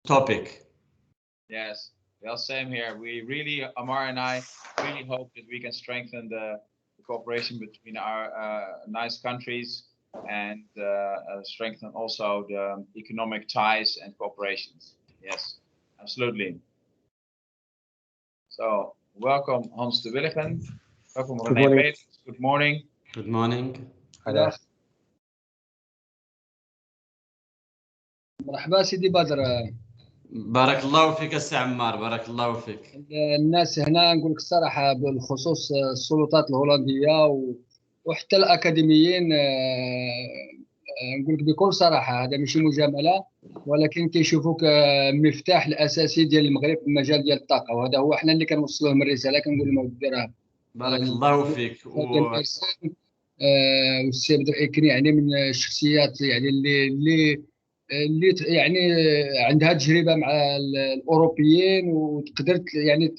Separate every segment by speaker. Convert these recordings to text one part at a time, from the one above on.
Speaker 1: topic.
Speaker 2: Yes, well, same here. We really, Amar and I, really hope that we can strengthen the cooperation between our nice countries and strengthen also the economic ties and cooperations. Yes, absolutely. So, welcome Hans de Willigen. Welcome René Peters. Good morning.
Speaker 1: Good morning.
Speaker 3: Hello. مرحبا سيدي بدر.
Speaker 1: بارك الله فيك السي عمار، بارك الله فيك.
Speaker 3: الناس هنا نقول لك الصراحه بالخصوص السلطات الهولنديه وحتى الاكاديميين، نقول لك بكل صراحه هذا ماشي مجامله، ولكن كيشوفوك المفتاح الاساسي ديال المغرب في المجال ديال الطاقه، وهذا هو احنا اللي كنوصل لهم الرساله، كنقول لهم ديرها.
Speaker 1: بارك الله فيك.
Speaker 3: والسي بدر إكني يعني من الشخصيات يعني اللي يعني عندها تجربه مع الاوروبيين، وتقدر يعني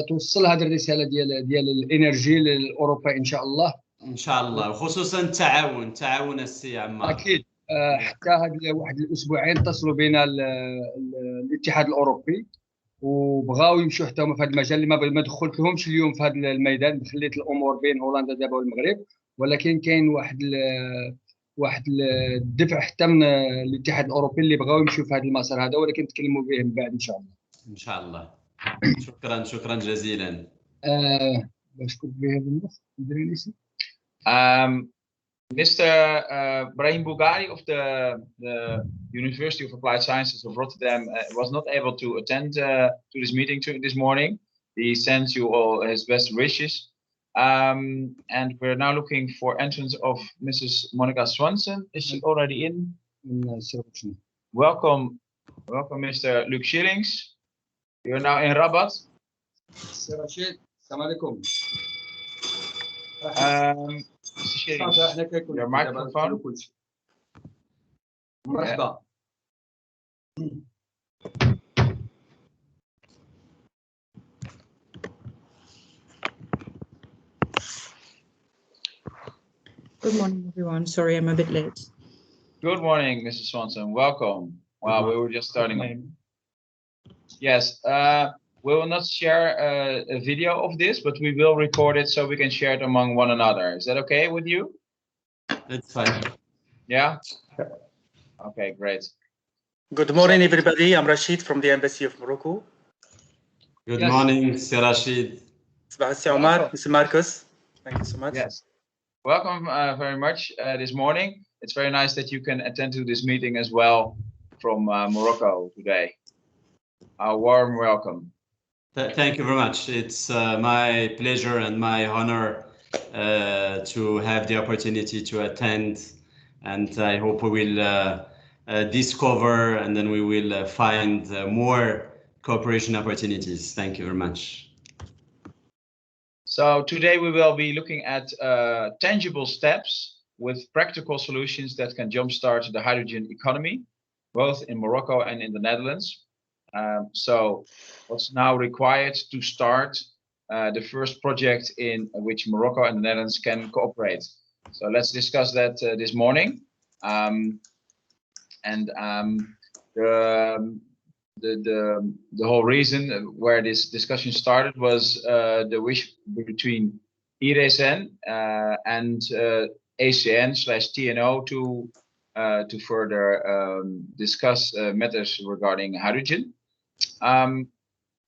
Speaker 3: توصل هذه الرساله ديال الانرجي لاوروبا ان شاء الله.
Speaker 1: ان شاء الله، وخصوصا التعاون السي عمار.
Speaker 3: اكيد. حتى هذه واحد الاسبوعين اتصلوا بنا الاتحاد الاوروبي وبغاو يمشوا حتى هما في هذا المجال اللي ما دخلتلهمش اليوم في هذا الميدان، خليت الامور بين هولندا دابا والمغرب، ولكن كاين واحد الدفع حتى من الاتحاد الاوروبي اللي بغاو يمشيو في هذا المسار هذا، ولكن نتكلموا به من بعد ان شاء الله.
Speaker 1: ان شاء الله. شكرا جزيلا.
Speaker 3: باش كنت به هذا النص ندير ليسي.
Speaker 2: Mr. Brahim Bougari of the University of Applied Sciences of Rotterdam was not able to attend to this meeting this morning. He sends you all his best wishes. And we're now looking for entrance of Mrs. Monica Swanson. Is she already in? Welcome, Mr. Luc Schillings. You're now in Rabat.
Speaker 3: Assalamu alaikum.
Speaker 2: Mr. Schillings, your microphone.
Speaker 3: مرحبا.
Speaker 4: Good morning, everyone. Sorry, I'm a bit late.
Speaker 2: Good morning, Mrs. Swanson. Welcome. Wow, we were just starting. Yes, we will not share a video of this, but we will record it so we can share it among one another. Is that okay with you?
Speaker 1: That's fine.
Speaker 2: Yeah? Okay, great.
Speaker 5: Good morning, everybody. I'm Rashid from the Embassy of Morocco.
Speaker 1: Good morning, Sir Rashid.
Speaker 5: Mr. Omar, Mr. Marcus. Thank you so much.
Speaker 2: Yes. Welcome very much this morning. It's very nice that you can attend to this meeting as well from Morocco today. A warm welcome.
Speaker 1: Thank you very much. It's my pleasure and my honor to have the opportunity to attend, and I hope we will discover and then we will find more cooperation opportunities. Thank you very much.
Speaker 2: So today we will be looking at tangible steps with practical solutions that can jumpstart the hydrogen economy, both in Morocco and in the Netherlands. So what's now required to start the first project in which Morocco and the Netherlands can cooperate? So let's discuss that this morning. The whole reason where this discussion started was the wish between IRESEN and ACN/TNO to further discuss matters regarding hydrogen.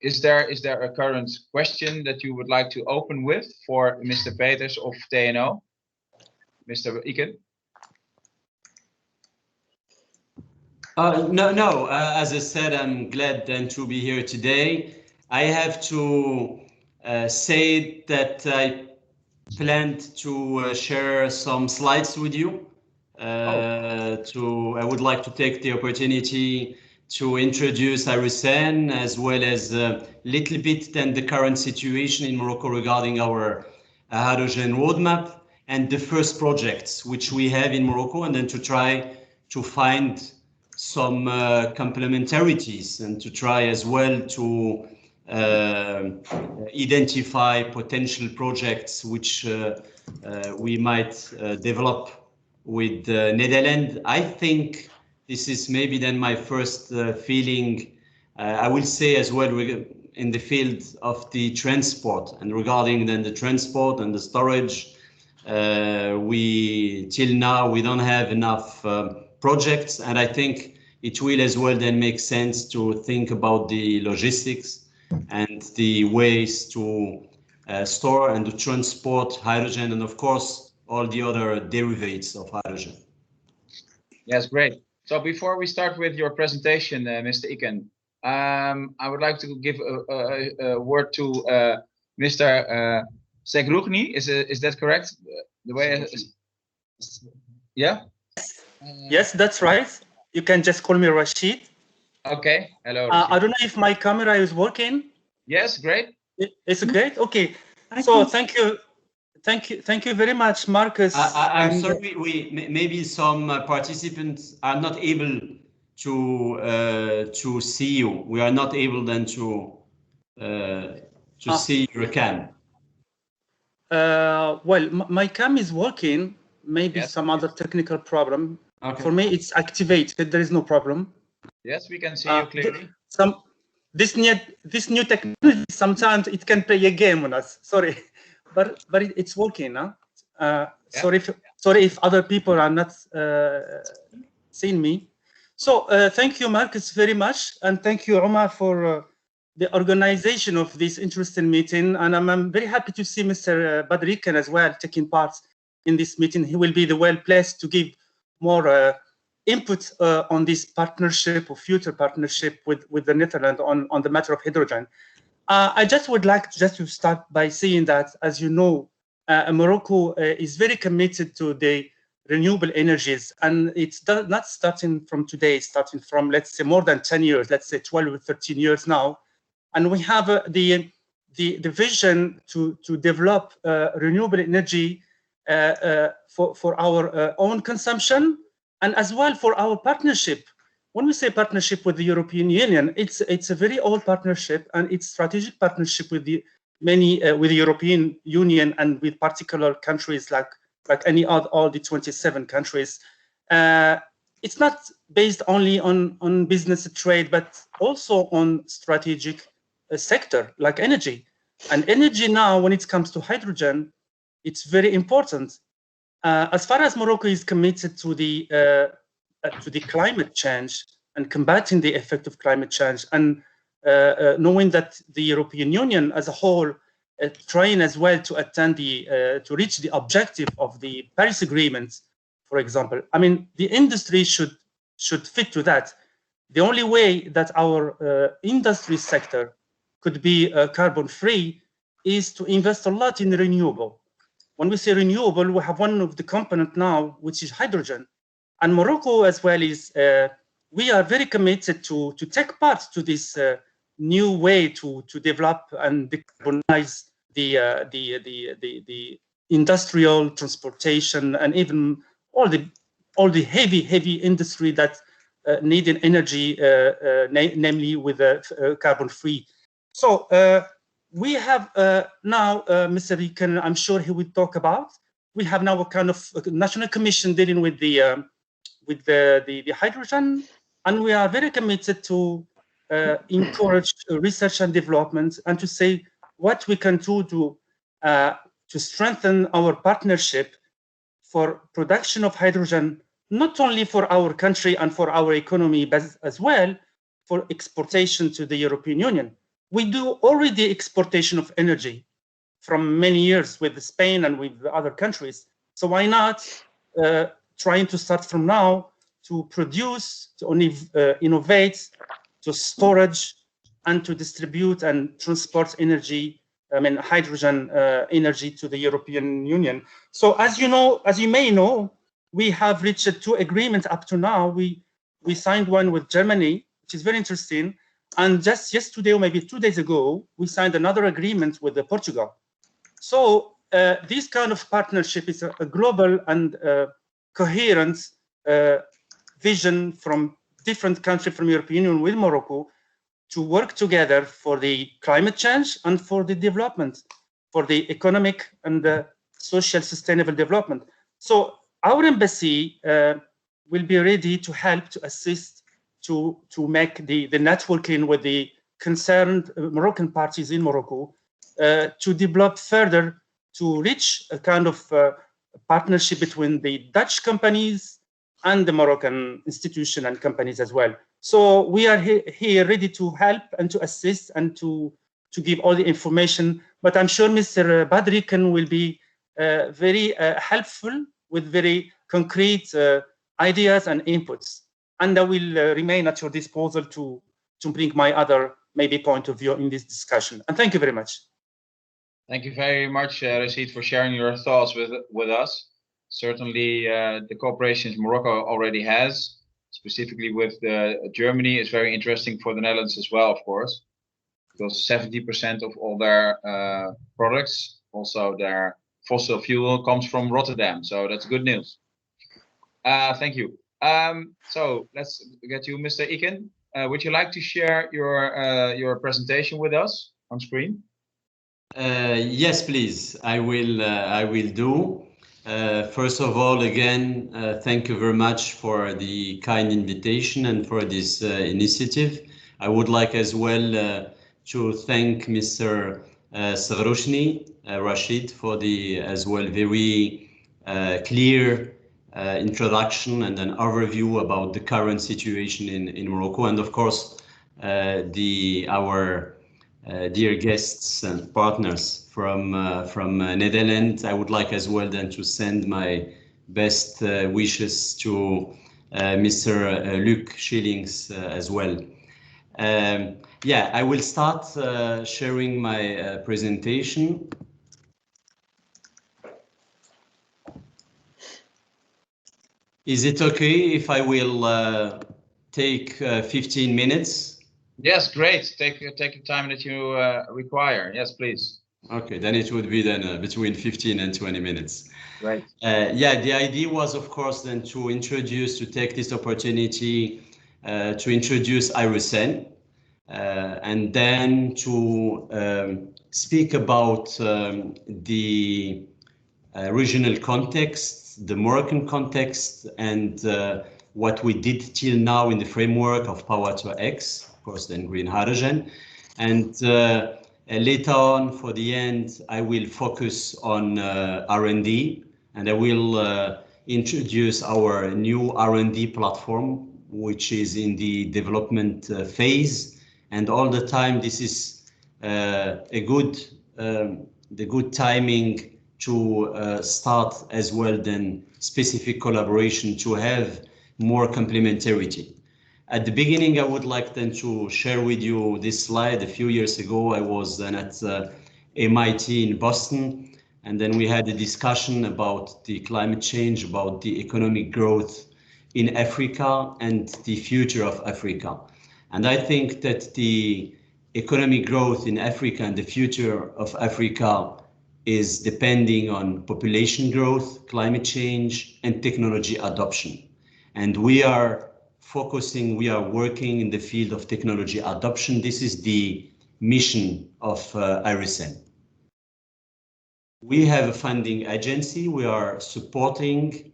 Speaker 2: Is there a current question that you would like to open with for Mr. Peters of TNO? Mr. Iken?
Speaker 1: No. As I said, I'm glad then to be here today. I have to say that I planned to share some slides with you. I would like to take the opportunity to introduce IRESEN as well as a little bit then the current situation in Morocco regarding our hydrogen roadmap and the first projects which we have in Morocco, and then to try to find some complementarities and to try as well to identify potential projects which we might develop with Netherlands. I think this is maybe then my first feeling, I will say as well, in the field of the transport, and regarding then the transport and the storage, till now we don't have enough projects, and I think it will as well then make sense to think about the logistics and the ways to store and to transport hydrogen, and of course all the other derivatives of hydrogen.
Speaker 2: Yes, great. So before we start with your presentation, Mr. Iken, I would like to give a word to Mr. Segrugni. Is that correct? The way, yeah.
Speaker 5: Yes, that's right. You can just call me Rashid.
Speaker 2: Okay. Hello.
Speaker 5: I don't know if my camera is working.
Speaker 2: Yes, great.
Speaker 5: It's great. Okay. So thank you very much, Marcus.
Speaker 1: I'm sorry, maybe some participants are not able to see you. We are not able then to see your cam.
Speaker 5: Well, my cam is working. Maybe
Speaker 2: yes.
Speaker 5: Some other technical problem.
Speaker 1: Okay.
Speaker 5: For me, it's activated. There is no problem.
Speaker 2: Yes, we can see you clearly.
Speaker 5: This new technology, sometimes it can play a game on us. Sorry, but it's working now. Yeah. Sorry if other people are not seeing me. So thank you, Marcus, very much, and thank you, Omar, for the organization of this interesting meeting. And I'm very happy to see Mr. Badrikan as well taking part in this meeting. He will be the well placed to give more input on this partnership or future partnership with the Netherlands on the matter of hydrogen. I just would like to start by saying that, as you know, Morocco is very committed to the renewable energies, and it's not starting from today, starting from, let's say, more than 10 years, let's say 12 or 13 years now. And we have the vision to develop renewable energy for our own consumption, and as well for our partnership. When we say partnership with the European Union, it's a very old partnership, and it's strategic partnership with the with the European Union and with particular countries like any other, all the 27 countries. It's not based only on business trade, but also on strategic sector like energy. And energy now, when it comes to hydrogen, it's very important. As far as Morocco is committed to the climate change and combating the effect of climate change, and knowing that the European Union as a whole trying as well to attend to reach the objective of the Paris Agreement, for example. I mean, the industry should fit to that. The only way that our industry sector could be carbon free is to invest a lot in renewable. When we say renewable, we have one of the component now, which is hydrogen. And Morocco as well is, we are very committed to take part to this new way to develop and decarbonize the industrial transportation and even all the heavy industry that needed energy, namely with carbon free. So we have now, Mr. Riken, I'm sure he will talk about. We have now a kind of national commission dealing with the hydrogen, and we are very committed to encourage research and development, and to say what we can do to strengthen our partnership for production of hydrogen, not only for our country and for our economy, but as well for exportation to the European Union. We do already exportation of energy from many years with Spain and with other countries. So why not trying to start from now to produce, to only innovate, to storage, and to distribute and transport energy, I mean hydrogen energy to the European Union. So as you know, as you may know, we have reached 2 agreements up to now. We signed one with Germany, which is very interesting. And just yesterday, or maybe 2 days ago, we signed another agreement with Portugal. So this kind of partnership is a global and coherent vision from different countries from the European Union with Morocco to work together for the climate change and for the development, for the economic and social sustainable development. So our embassy will be ready to help to assist to make the networking with the concerned Moroccan parties in Morocco to develop further to reach a kind of partnership between the Dutch companies and the Moroccan institution and companies as well. So we are here ready to help and to assist and to give all the information. But I'm sure Mr. Badrikan will be very helpful with very concrete ideas and inputs. And I will remain at your disposal to bring my other maybe point of view in this discussion. And thank you very much.
Speaker 2: Thank you very much, Rashid, for sharing your thoughts with us. Certainly, the cooperations Morocco already has, specifically with Germany, is very interesting for the Netherlands as well, of course, because 70% of all their products, also their fossil fuel, comes from Rotterdam. So that's good news. Thank you. So let's get you, Mr. Iken. Would you like to share your presentation with us on screen?
Speaker 1: Yes, please. I will do. First of all, again, thank you very much for the kind invitation and for this initiative. I would like as well to thank Mr. Saghrouchni, Rashid, for the as well very clear introduction and an overview about the current situation in Morocco, and of course our dear guests and partners from Netherlands. I would like as well then to send my best wishes to Mr. Luc Schillings as well. Yeah, I will start sharing my presentation. Is it okay if I will take 15 minutes?
Speaker 2: Yes, great. Take the time that you require. Yes, please.
Speaker 1: Okay, then it would be then between 15 and 20 minutes.
Speaker 2: Right.
Speaker 1: Yeah, the idea was, of course, then to take this opportunity to introduce IRESEN and then to speak about the regional context, the Moroccan context, and what we did till now in the framework of Power to X, of course, then green hydrogen. And later on, for the end, I will focus on R&D, and I will introduce our new R&D platform, which is in the development phase. And all the time, this is the good timing to start as well then specific collaboration to have more complementarity. At the beginning, I would like then to share with you this slide. A few years ago, I was then at MIT in Boston, and then we had a discussion about the climate change, about the economic growth in Africa and the future of Africa. And I think that the economic growth in Africa and the future of Africa is depending on population growth, climate change, and technology adoption. And we are working in the field of technology adoption. This is the mission of IRESEN. We have a funding agency. We are supporting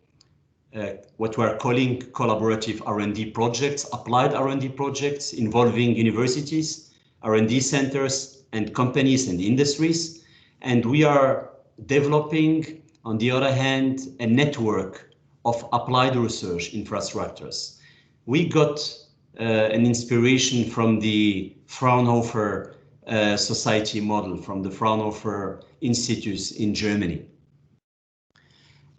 Speaker 1: what we are calling collaborative R&D projects, applied R&D projects involving universities, R&D centers, and companies and industries. And we are developing, on the other hand, a network of applied research infrastructures. We got an inspiration from the Fraunhofer Society model, from the Fraunhofer Institutes in Germany.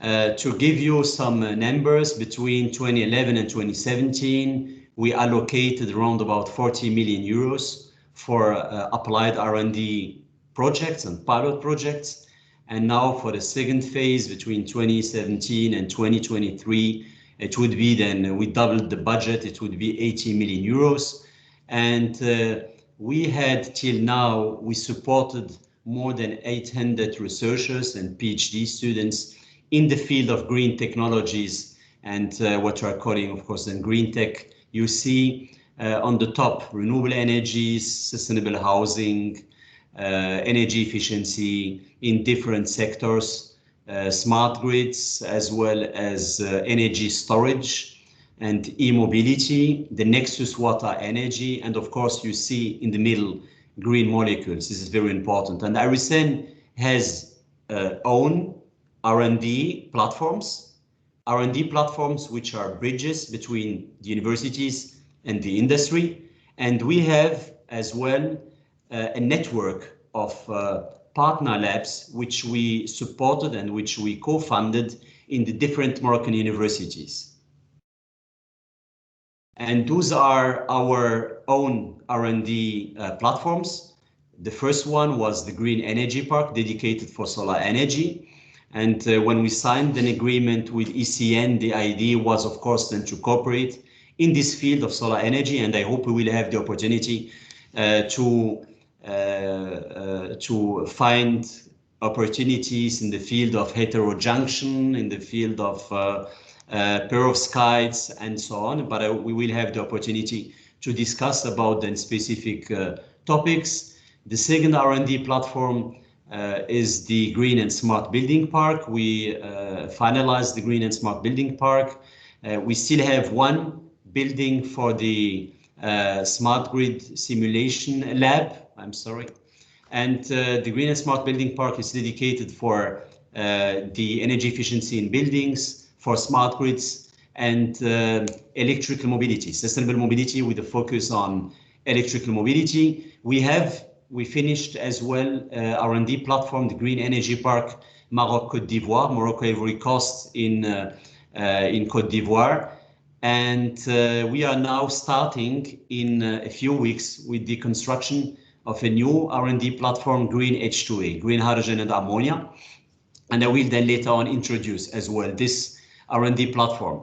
Speaker 1: To give you some numbers, between 2011 and 2017, we allocated around about 40 million euros for applied R&D projects and pilot projects. And now for the second phase between 2017 and 2023, it would be then, we doubled the budget, it would be 80 million euros. And we had till now, we supported more than 800 researchers and PhD students in the field of green technologies and what we are calling, of course, then green tech. You see on the top, renewable energies, sustainable housing, energy efficiency in different sectors, smart grids, as well as energy storage, and e-mobility, the nexus water energy, and of course you see in the middle green molecules. This is very important. And IRESEN has own R&D platforms which are bridges between the universities and the industry. And we have as well a network of partner labs which we supported and which we co-funded in the different Moroccan universities. And those are our own R&D platforms. The first one was the Green Energy Park dedicated for solar energy. And when we signed an agreement with ECN, the idea was, of course, then to cooperate in this field of solar energy. And I hope we will have the opportunity to find opportunities in the field of heterojunction, in the field of perovskites and so on, but we will have the opportunity to discuss about the specific topics. The second R&D platform is the Green and Smart Building Park. We finalized the Green and Smart Building Park. We still have one building for the Smart Grid Simulation Lab, I'm sorry. And the Green and Smart Building Park is dedicated for the energy efficiency in buildings, for smart grids, and electrical mobility, sustainable mobility with a focus on electrical mobility. We finished as well R&D platform, the Green Energy Park, Morocco, Côte d'Ivoire, Morocco Ivory Coast in Côte d'Ivoire. And we are now starting in a few weeks with the construction of a new R&D platform, Green H2A, green hydrogen and ammonia. And I will then later on introduce as well this R&D platform.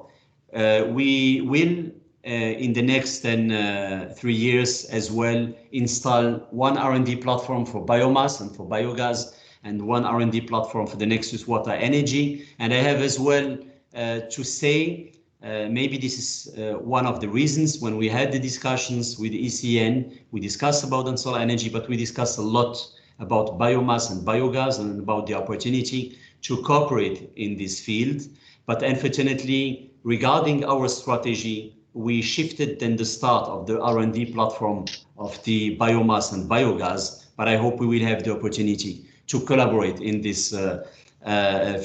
Speaker 1: We will, in the next 3 years as well, install one R&D platform for biomass and for biogas, and one R&D platform for the nexus water energy. And I have as well to say, maybe this is one of the reasons when we had the discussions with ECN, we discussed about solar energy, but we discussed a lot about biomass and biogas and about the opportunity to cooperate in this field. But unfortunately, regarding our strategy, we shifted then the start of the R&D platform of the biomass and biogas, but I hope we will have the opportunity to collaborate in this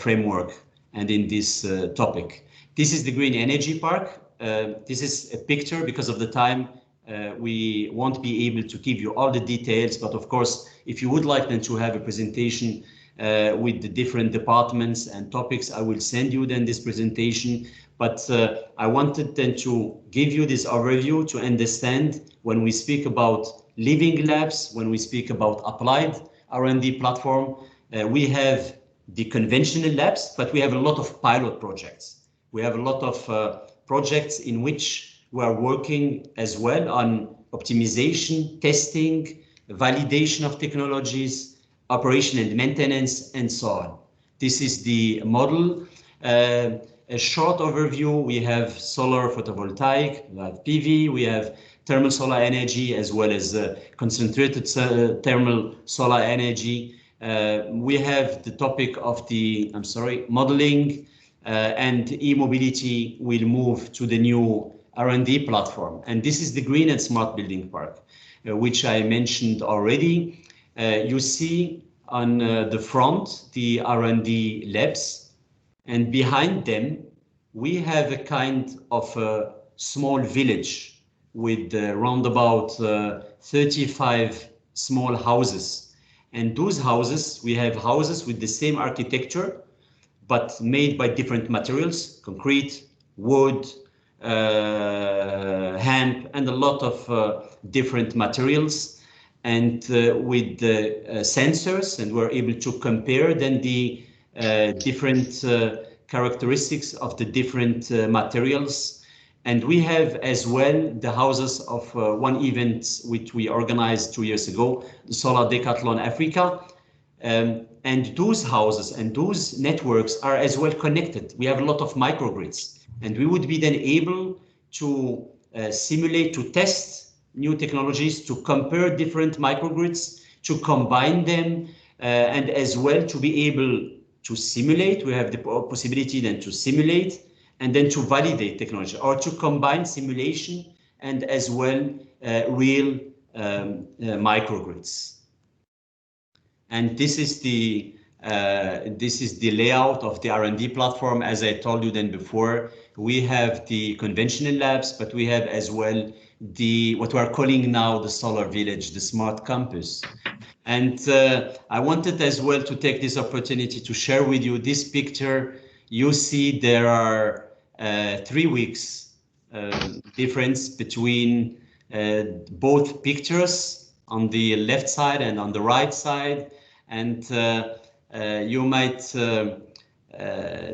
Speaker 1: framework and in this topic. This is the Green Energy Park. This is a picture. Because of the time, we won't be able to give you all the details, but of course, if you would like then to have a presentation with the different departments and topics, I will send you then this presentation. But I wanted then to give you this overview to understand when we speak about living labs, when we speak about applied R&D platform, we have the conventional labs, but we have a lot of pilot projects. We have a lot of projects in which we are working as well on optimization, testing, validation of technologies, operation and maintenance, and so on. This is the model. A short overview, we have solar photovoltaic, we have PV, we have thermal solar energy, as well as concentrated thermal solar energy. We have the topic of the, modeling, and e-mobility will move to the new R&D platform. And this is the Green and Smart Building Park, which I mentioned already. You see on the front the R&D labs, and behind them we have a kind of a small village with around about 35 small houses. And those houses, we have houses with the same architecture, but made by different materials, concrete, wood, hemp, and a lot of different materials. And with the sensors, and we're able to compare then the different characteristics of the different materials. And we have as well the houses of one event which we organized 2 years ago, the Solar Decathlon Africa. And those houses and those networks are as well connected. We have a lot of microgrids, and we would be then able to simulate, to test new technologies, to compare different microgrids, to combine them, and as well to be able to simulate. We have the possibility then to simulate and then to validate technology, or to combine simulation and as well real microgrids. And this is the layout of the R&D platform. As I told you then before, we have the conventional labs, but we have as well what we are calling now the solar village, the smart campus. And I wanted as well to take this opportunity to share with you this picture. You see there are 3 weeks difference between both pictures on the left side and on the right side. And you might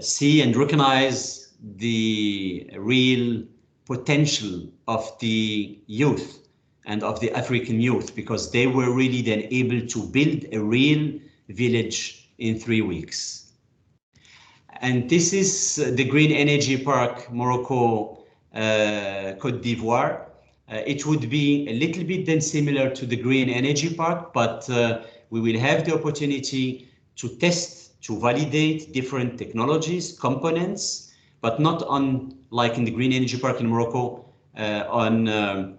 Speaker 1: see and recognize the real potential of the youth and of the African youth, because they were really then able to build a real village in 3 weeks. And this is the Green Energy Park, Morocco, Côte d'Ivoire. It would be a little bit then similar to the Green Energy Park, but we will have the opportunity to test, to validate different technologies, components, but not on, like in the Green Energy Park in Morocco, on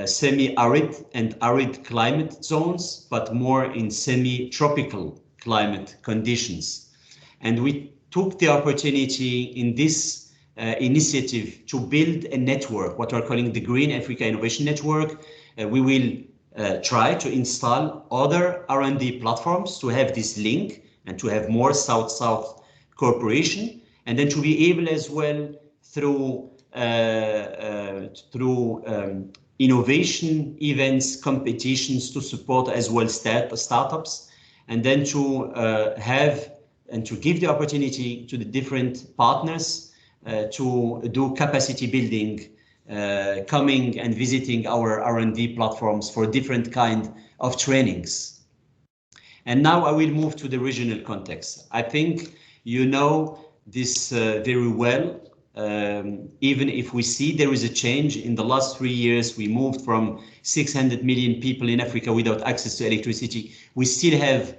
Speaker 1: semi-arid and arid climate zones, but more in semi-tropical climate conditions. And we took the opportunity in this initiative to build a network, what we're calling the Green Africa Innovation Network. We will try to install other R&D platforms to have this link and to have more South-South cooperation, and then to be able as well through innovation events, competitions to support as well startups, and then to have and to give the opportunity to the different partners to do capacity building, coming and visiting our R&D platforms for different kind of trainings. And now I will move to the regional context. I think you know this very well. Even if we see there is a change in the last 3 years, we moved from 600 million people in Africa without access to electricity. We still have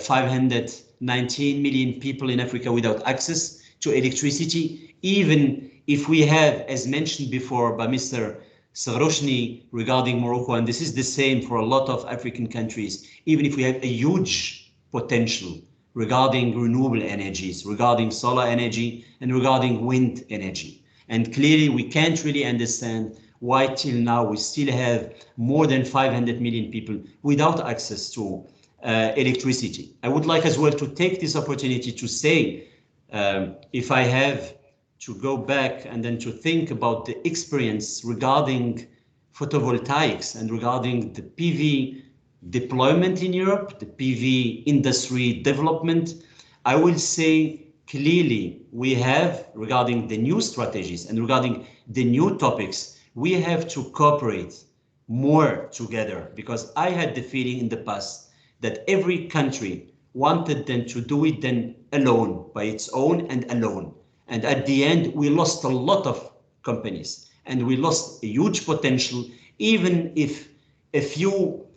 Speaker 1: 519 million people in Africa without access to electricity. Even if we have, as mentioned before by Mr. Saroshni regarding Morocco, and this is the same for a lot of African countries, even if we have a huge potential regarding renewable energies, regarding solar energy, and regarding wind energy. And clearly we can't really understand why till now we still have more than 500 million people without access to electricity. I would like as well to take this opportunity to say, if I have to go back and then to think about the experience regarding photovoltaics and regarding the PV deployment in Europe, the PV industry development, I will say clearly we have, regarding the new strategies and regarding the new topics, we have to cooperate more together, because I had the feeling in the past that every country wanted them to do it then alone, by its own and alone. And at the end, we lost a lot of companies and we lost a huge potential, even if a few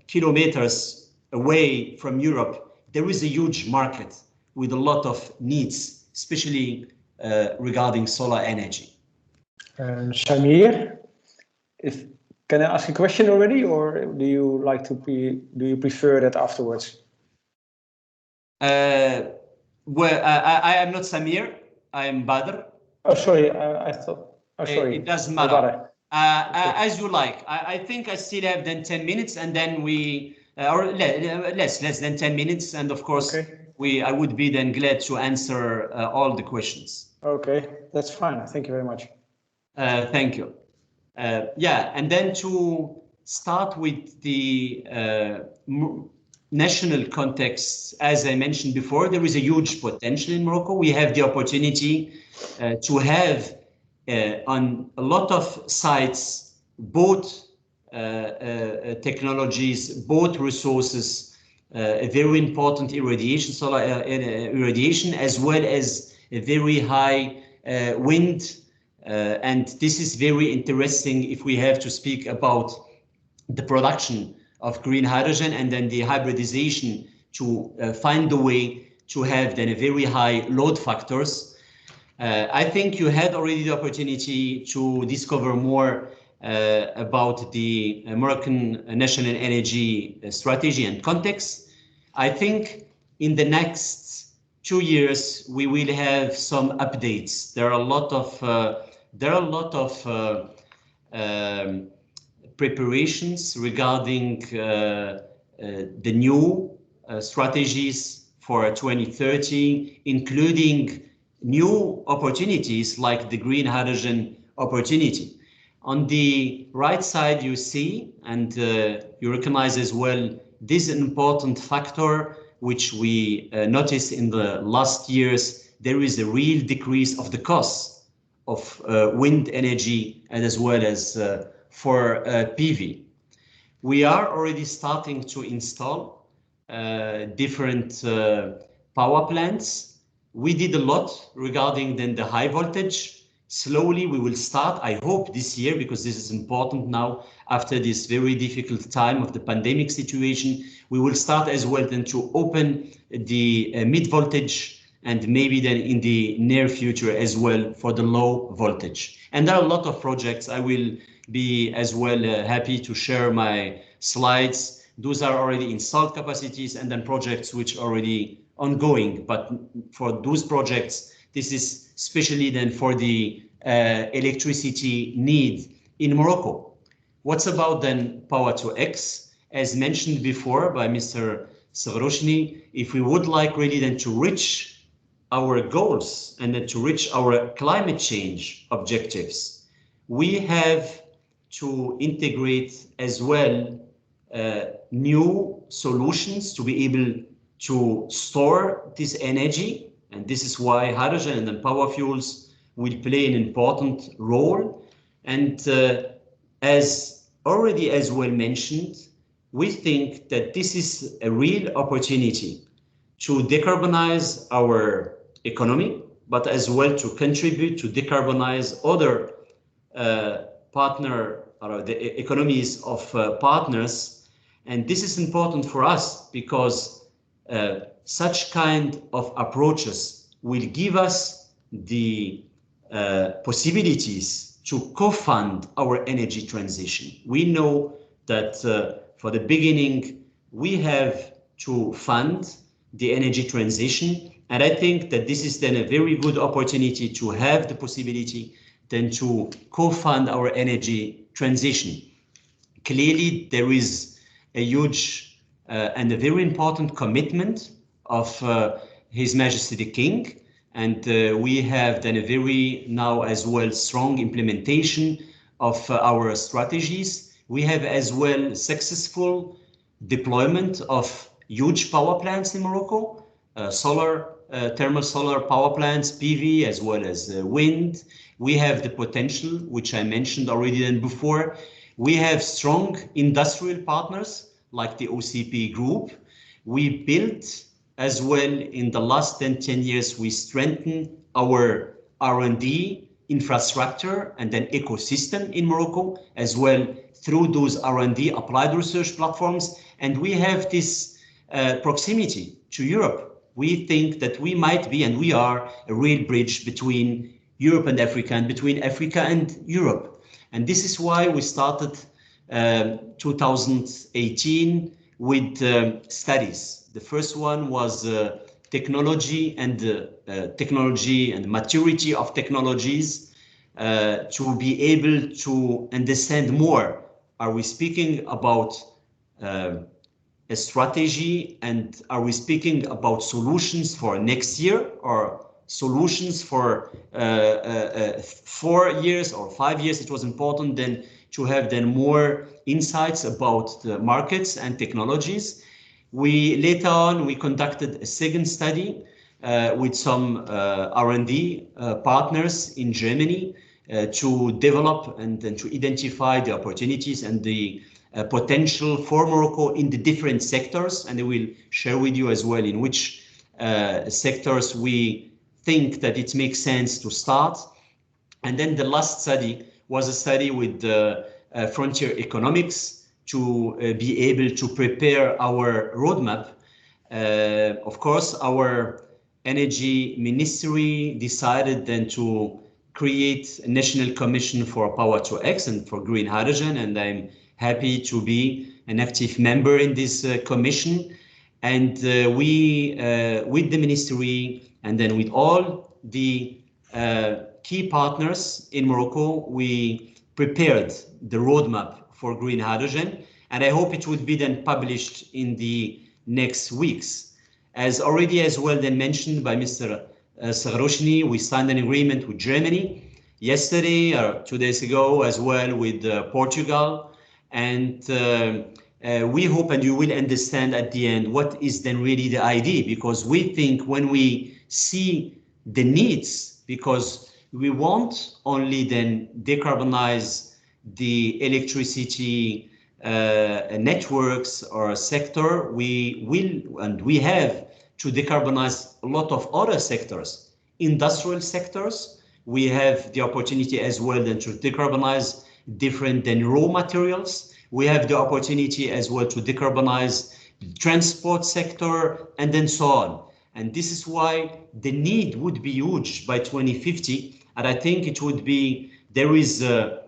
Speaker 1: kilometers away from Europe, there is a huge market with a lot of needs, especially regarding solar energy.
Speaker 6: Samir, can I ask a question already, or do you like to do you prefer that afterwards?
Speaker 1: Well, I am not Samir, I am Badr.
Speaker 6: Oh, sorry, I thought. Oh, sorry.
Speaker 1: It doesn't matter. As you like. I think I still have then 10 minutes, and then we, or less than 10 minutes, and of course, okay. I would be then glad to answer all the questions.
Speaker 6: Okay, that's fine. Thank you very much.
Speaker 1: Thank you. Yeah, and then to start with the national context, as I mentioned before, there is a huge potential in Morocco. We have the opportunity to have on a lot of sites both technologies, both resources, a very important irradiation, solar irradiation, as well as a very high wind. And this is very interesting if we have to speak about the production of green hydrogen and then the hybridization to find a way to have then a very high load factors. I think you had already the opportunity to discover more about the Moroccan national energy strategy and context. I think in the next 2 years we will have some updates. There are a lot of preparations regarding the new strategies for 2030, including new opportunities like the green hydrogen opportunity. On the right side, you see, and you recognize as well, this important factor which we noticed in the last years. There is a real decrease of the cost of wind energy and as well as for PV. We are already starting to install different power plants. We did a lot regarding then the high voltage. Slowly we will start, I hope this year, because this is important now after this very difficult time of the pandemic situation. We will start as well then to open the mid voltage and maybe then in the near future as well for the low voltage. And there are a lot of projects. I will be as well happy to share my slides. Those are already installed capacities and then projects which are already ongoing. But for those projects, this is especially then for the electricity need in Morocco. What's about then power to X? As mentioned before by Mr. Saghrouchni, if we would like really then to reach our goals and then to reach our climate change objectives, we have to integrate as well new solutions to be able to store this energy. And this is why hydrogen and then power fuels will play an important role. And as already as well mentioned, we think that this is a real opportunity to decarbonize our economy, but as well to contribute to decarbonize other partner or the economies of partners. And this is important for us because such kind of approaches will give us the possibilities to co-fund our energy transition. We know that for the beginning, we have to fund the energy transition. And I think that this is then a very good opportunity to have the possibility then to co-fund our energy transition. Clearly, there is a huge and a very important commitment of His Majesty the King, and we have then a very now as well strong implementation of our strategies. We have as well successful deployment of huge power plants in Morocco, thermal solar power plants, PV as well as wind. We have the potential, which I mentioned already then before. We have strong industrial partners like the OCP group. We built as well in the last 10 years, we strengthened our R&D infrastructure and then ecosystem in Morocco as well through those R&D applied research platforms. And we have this proximity to Europe. We think that we might be, and we are, a real bridge between Europe and Africa and between Africa and Europe. And this is why we started 2018 with studies. The first one was technology and maturity of technologies to be able to understand more. Are we speaking about a strategy, and are we speaking about solutions for next year or solutions for 4 years or 5 years? It was important then to have then more insights about the markets and technologies. We later on, we conducted a second study with some R&D partners in Germany to develop and then to identify the opportunities and the potential for Morocco in the different sectors. And I will share with you as well in which sectors we think that it makes sense to start. And then the last study was a study with Frontier Economics to be able to prepare our roadmap. Of course, our Energy Ministry decided then to create a National Commission for Power to X and for green hydrogen, and I'm happy to be an active member in this commission. And we, with the ministry and then with all the key partners in Morocco, we prepared the roadmap for green hydrogen, and I hope it would be then published in the next weeks. As already as well then mentioned by Mr. Saghrouchni, we signed an agreement with Germany yesterday or 2 days ago, as well with Portugal, and we hope and you will understand at the end what is then really the idea, because we think when we see the needs, because we won't only then decarbonize the electricity networks or sector, we will and we have to decarbonize a lot of other sectors, industrial sectors. We have the opportunity as well then to decarbonize different than raw materials. We have the opportunity as well to decarbonize the transport sector and then so on. And this is why the need would be huge by 2050. And I think it would be, there is a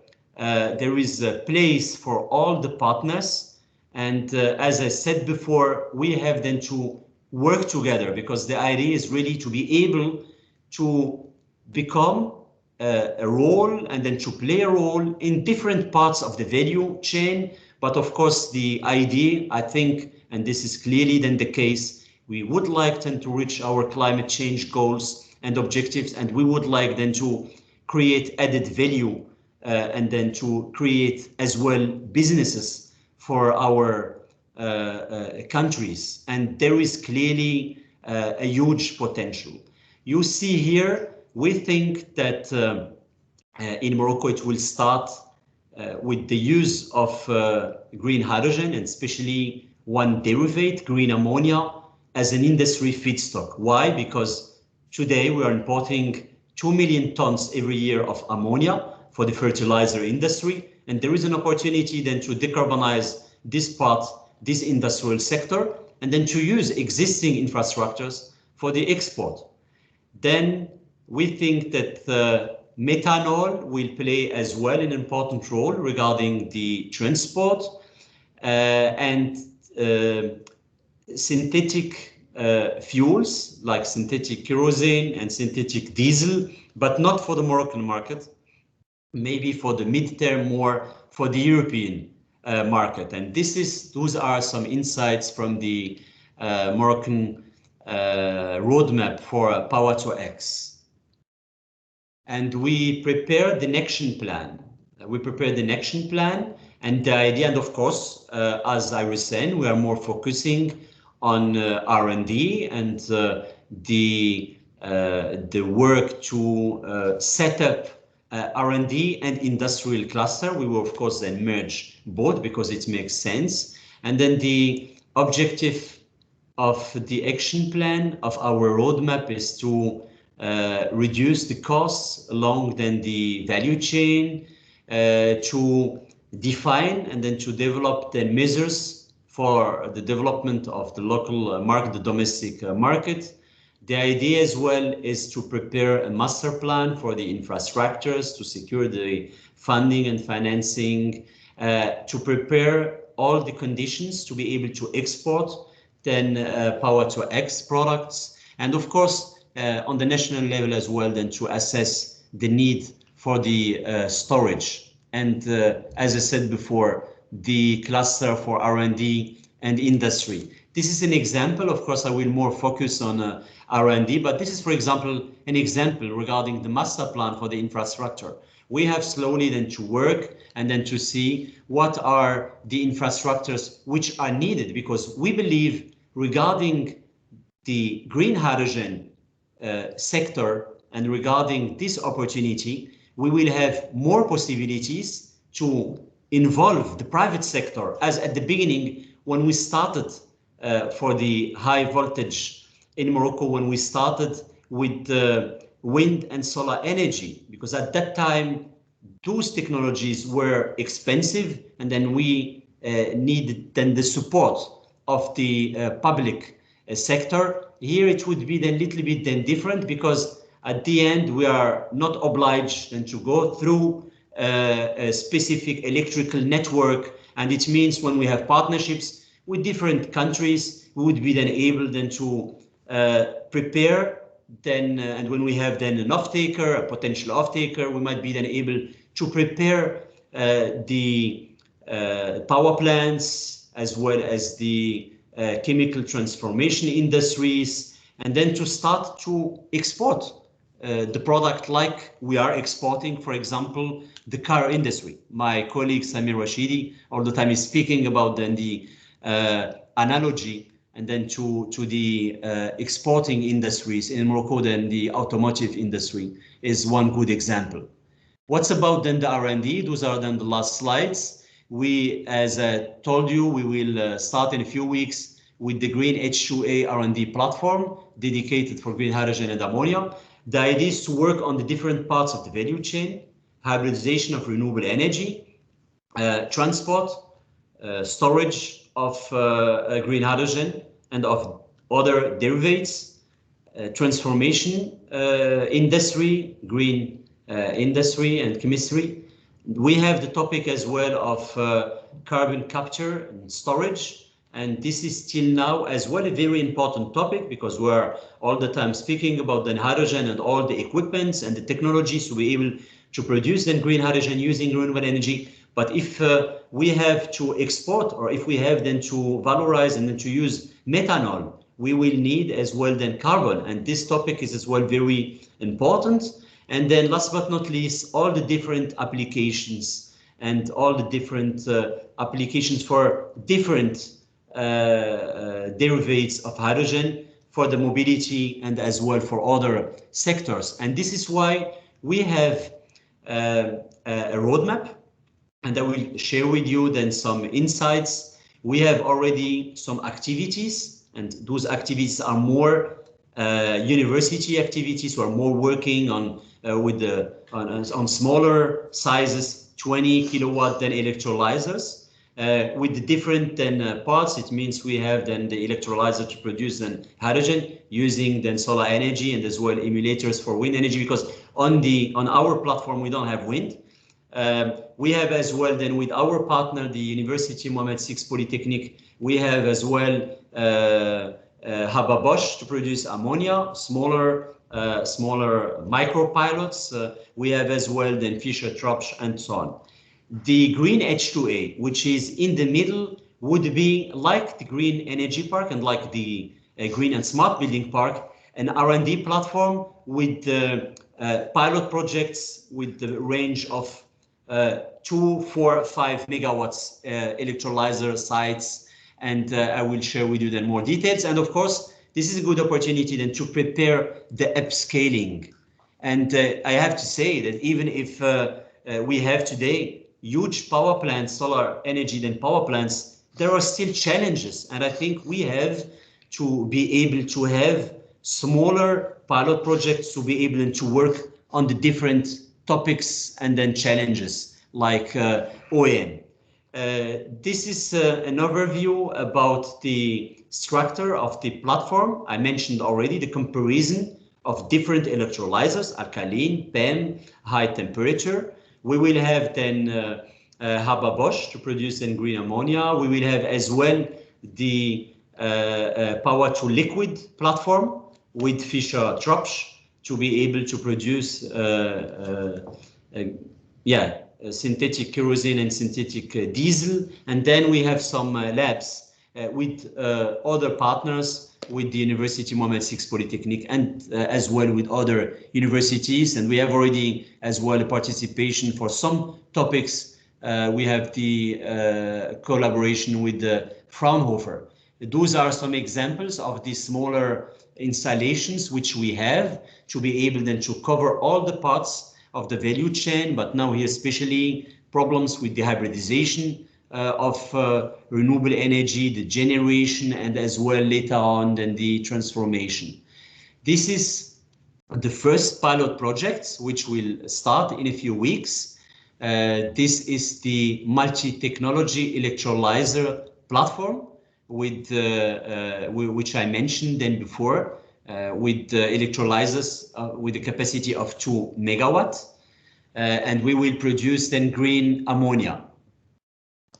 Speaker 1: place for all the partners. And as I said before, we have then to work together, because the idea is really to be able to become a role and then to play a role in different parts of the value chain. But of course, the idea, I think, and this is clearly then the case, we would like then to reach our climate change goals and objectives, and we would like then to create added value and then to create as well businesses for our countries. And there is clearly a huge potential. You see here, we think that in Morocco it will start with the use of green hydrogen, and especially one derivative, green ammonia, as an industry feedstock. Why? Because today we are importing 2 million tons every year of ammonia for the fertilizer industry, and there is an opportunity then to decarbonize this part, this industrial sector, and then to use existing infrastructures for the export. Then we think that methanol will play as well an important role regarding the transport, and synthetic fuels like synthetic kerosene and synthetic diesel, but not for the Moroccan market, maybe for the midterm, more for the European market. And those are some insights from the Moroccan roadmap for Power to X. And we prepared the action plan. And the idea, and of course, as IRESEN, we are more focusing on R&D and the work to set up R&D and industrial cluster. We will of course then merge both because it makes sense. And then the objective of the action plan of our roadmap is to reduce the costs along then the value chain, to define and then to develop the measures for the development of the local market, the domestic market. The idea as well is to prepare a master plan for the infrastructures, to secure the funding and financing, to prepare all the conditions to be able to export then Power to X products, and of course on the national level as well then to assess the need for the storage. And as I said before, the cluster for R&D and industry. This is an example. Of course, I will more focus on R&D, but this is, for example, an example regarding the master plan for the infrastructure. We have slowly then to work and then to see what are the infrastructures which are needed, because we believe regarding the green hydrogen sector and regarding this opportunity, we will have more possibilities to involve the private sector, as at the beginning when we started for the high voltage in Morocco, when we started with the wind and solar energy, because at that time those technologies were expensive, and then we needed then the support of the public sector here it would be then a little bit then different, because at the end we are not obliged then to go through a specific electrical network, and it means when we have partnerships with different countries, we would be then able then to prepare then, and when we have then an off-taker, a potential off-taker, we might be then able to prepare the power plants as well as the chemical transformation industries, and then to start to export the product like we are exporting, for example, the car industry. My colleague Samir Rashidi all the time is speaking about then the analogy and then to the exporting industries in Morocco. Then the automotive industry is one good example. What's about then the R&D? Those are then the last slides. We, as I told you, we will start in a few weeks with the Green H2A R&D platform dedicated for green hydrogen and ammonia. The idea is to work on the different parts of the value chain: hybridization of renewable energy, transport, storage of green hydrogen and of other derivatives, transformation industry, green industry and chemistry. We have the topic as well of carbon capture and storage. And this is still now as well a very important topic, because we're all the time speaking about then hydrogen and all the equipments and the technologies to be able to produce then green hydrogen using renewable energy. But if we have to export, or if we have then to valorize and then to use methanol, we will need as well then carbon. And this topic is as well very important. And then last but not least, all the different applications and all the different applications for different derivatives of hydrogen for the mobility and as well for other sectors. And this is why we have a roadmap, and I will share with you then some insights. We have already some activities, and those activities are more university activities. We are more working on on smaller sizes, 20 kilowatt then electrolyzers. With the different then parts, it means we have then the electrolyzer to produce then hydrogen using then solar energy, and as well emulators for wind energy, because on our platform we don't have wind. We have as well then with our partner, the University Mohammed VI Polytechnic, we have as well Hababosch to produce ammonia, smaller micro pilots. We have as well then Fischer-Tropsch and so on. The Green H2A, which is in the middle, would be like the Green Energy Park and like the Green and Smart Building Park, an R&D platform with pilot projects with the range of 2, 4, 5 megawatts electrolyzer sites. And I will share with you then more details. And of course, this is a good opportunity then to prepare the upscaling. And I have to say that even if we have today huge power plants, solar energy then power plants, there are still challenges. And I think we have to be able to have smaller pilot projects to be able to work on the different topics and then challenges like OEM. This is an overview about the structure of the platform. I mentioned already the comparison of different electrolyzers: alkaline, PEM, high temperature. We will have then Hababosch to produce then green ammonia. We will have as well the power to liquid platform with Fischer-Tropsch to be able to produce synthetic kerosene and synthetic diesel. And then we have some labs with other partners, with the University Mohammed VI Polytechnic and as well with other universities. And we have already as well a participation for some topics. We have the collaboration with Fraunhofer. Those are some examples of the smaller installations which we have to be able then to cover all the parts of the value chain, but now here especially problems with the hybridization of renewable energy, the generation, and as well later on then the transformation. This is the first pilot project which will start in a few weeks. This is the multi-technology electrolyzer platform, with which I mentioned then before, with electrolyzers with a capacity of 2 megawatts, and we will produce then green ammonia.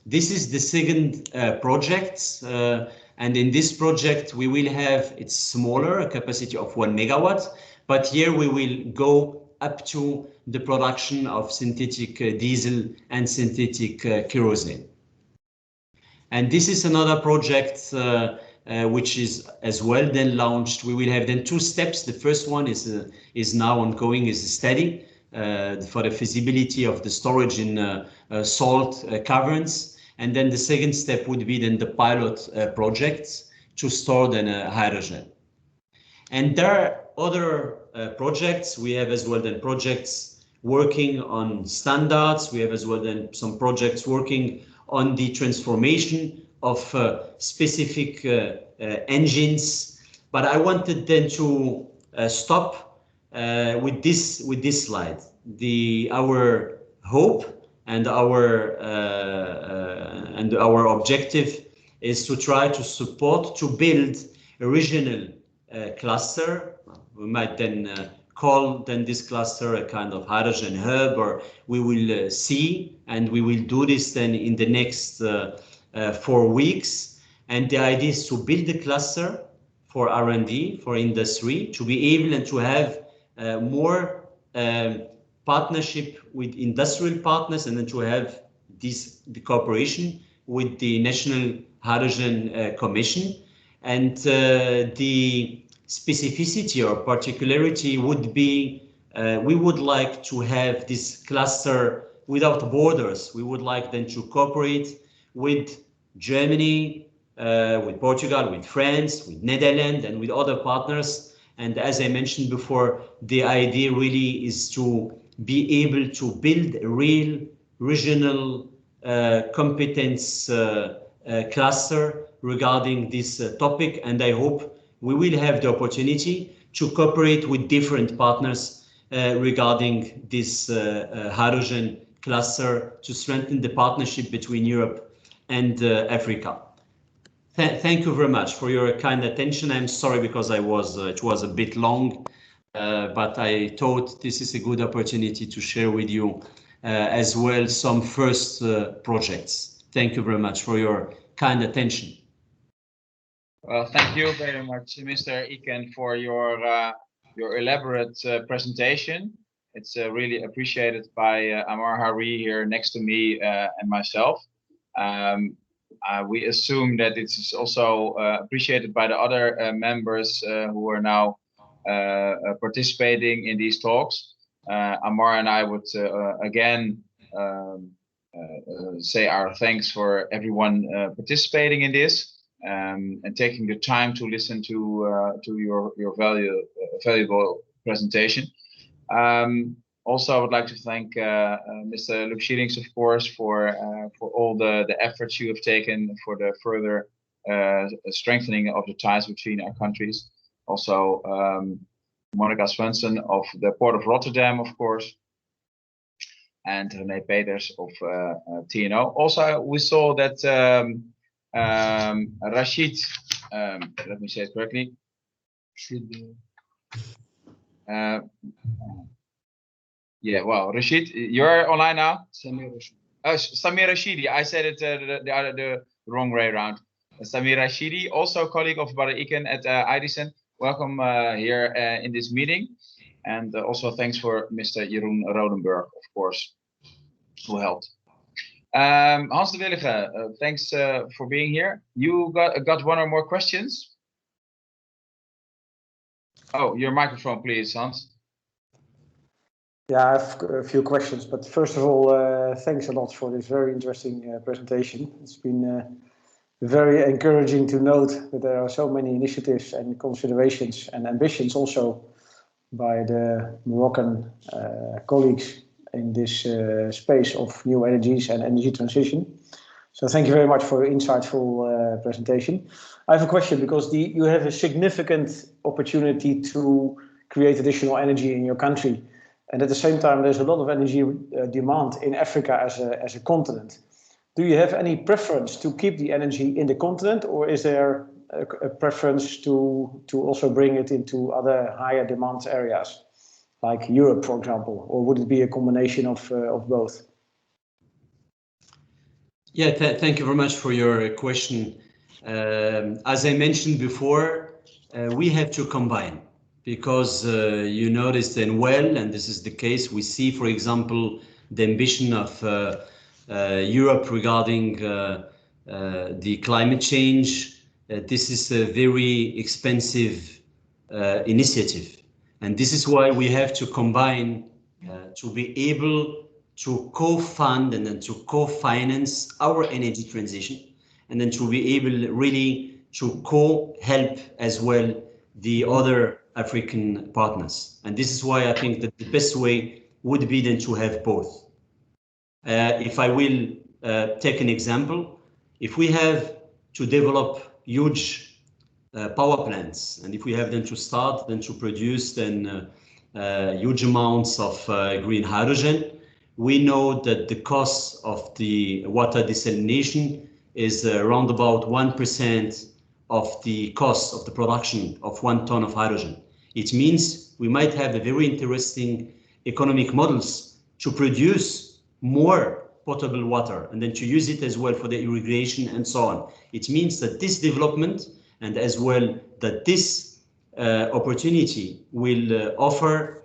Speaker 1: This is the second project, and in this project we will have, it's smaller, a capacity of 1 megawatt, but here we will go up to the production of synthetic diesel and synthetic kerosene. And this is another project which is as well then launched. We will have then 2 steps. The first one is now ongoing, is a study for the feasibility of the storage in salt caverns. And then the second step would be then the pilot projects to store then hydrogen. And there are other projects. We have as well then projects working on standards. We have as well then some projects working on the transformation of specific engines. But I wanted then to stop with this slide. Our hope and our objective is to try to support, to build a regional cluster. We might then call then this cluster a kind of hydrogen hub, or we will see, and we will do this then in the next 4 weeks. And the idea is to build a cluster for R&D, for industry, to be able and to have more partnership with industrial partners, and then to have the cooperation with the National Hydrogen Commission. And the specificity or particularity would be, we would like to have this cluster without borders. We would like then to cooperate with Germany, with Portugal, with France, with Netherlands, and with other partners. And as I mentioned before, the idea really is to be able to build a real regional competence cluster regarding this topic. And I hope we will have the opportunity to cooperate with different partners regarding this hydrogen cluster to strengthen the partnership between Europe and Africa. Thank you very much for your kind attention. I'm sorry because it was a bit long, but I thought this is a good opportunity to share with you as well some first projects. Thank you very much for your kind attention.
Speaker 2: Well, thank you very much, Mr. Iken, for your elaborate presentation. It's really appreciated by Amar Hari here next to me and myself. We assume that it is also appreciated by the other members who are now participating in these talks. Amar and I would again say our thanks for everyone participating in this. And taking the time to listen to your valuable presentation. Also, I would like to thank Mr. Luc Schierings, of course, for all the efforts you have taken for the further strengthening of the ties between our countries. Also, Monica Swenson of the Port of Rotterdam, of course, and René Peters of TNO. Also, we saw that Rashid, let me say it correctly. Yeah, well, Rashid, you're online now. Samir Rashidi. I said it the wrong way around. Samir Rashidi, also colleague of Brother Iken at IRESEN. Welcome here in this meeting, and also thanks for Mr. Jeroen Rodenburg, of course, who helped. Hans de Willige, thanks for being here. You got one or more questions? Oh, your microphone, please, Hans.
Speaker 6: Yeah, I have a few questions, but first of all, thanks a lot for this very interesting presentation. It's been very encouraging to note that there are so many initiatives and considerations and ambitions also by the Moroccan colleagues in this space of new energies and energy transition. So thank you very much for your insightful presentation. I have a question because you have a significant opportunity to create additional energy in your country. And at the same time, there's a lot of energy demand in Africa as a continent. do you have any preference to keep the energy in the continent, or is there a preference to also bring it into other higher demand areas, like Europe, for example, or would it be a combination of both?
Speaker 1: Yeah, thank you very much for your question. As I mentioned before, we have to combine, because you noticed then well, and this is the case, we see, for example, the ambition of Europe regarding the climate change. This is a very expensive initiative, and this is why we have to combine to be able to co-fund and then to co-finance our energy transition, and then to be able really to co-help as well the other African partners. And this is why I think that the best way would be then to have both. If I will take an example, if we have to develop huge power plants, and if we have then to start then to produce then huge amounts of green hydrogen, we know that the cost of the water desalination is around about 1% of the cost of the production of 1 ton of hydrogen. It means we might have a very interesting economic models to produce more potable water and then to use it as well for the irrigation and so on. It means that this development and as well that this opportunity will offer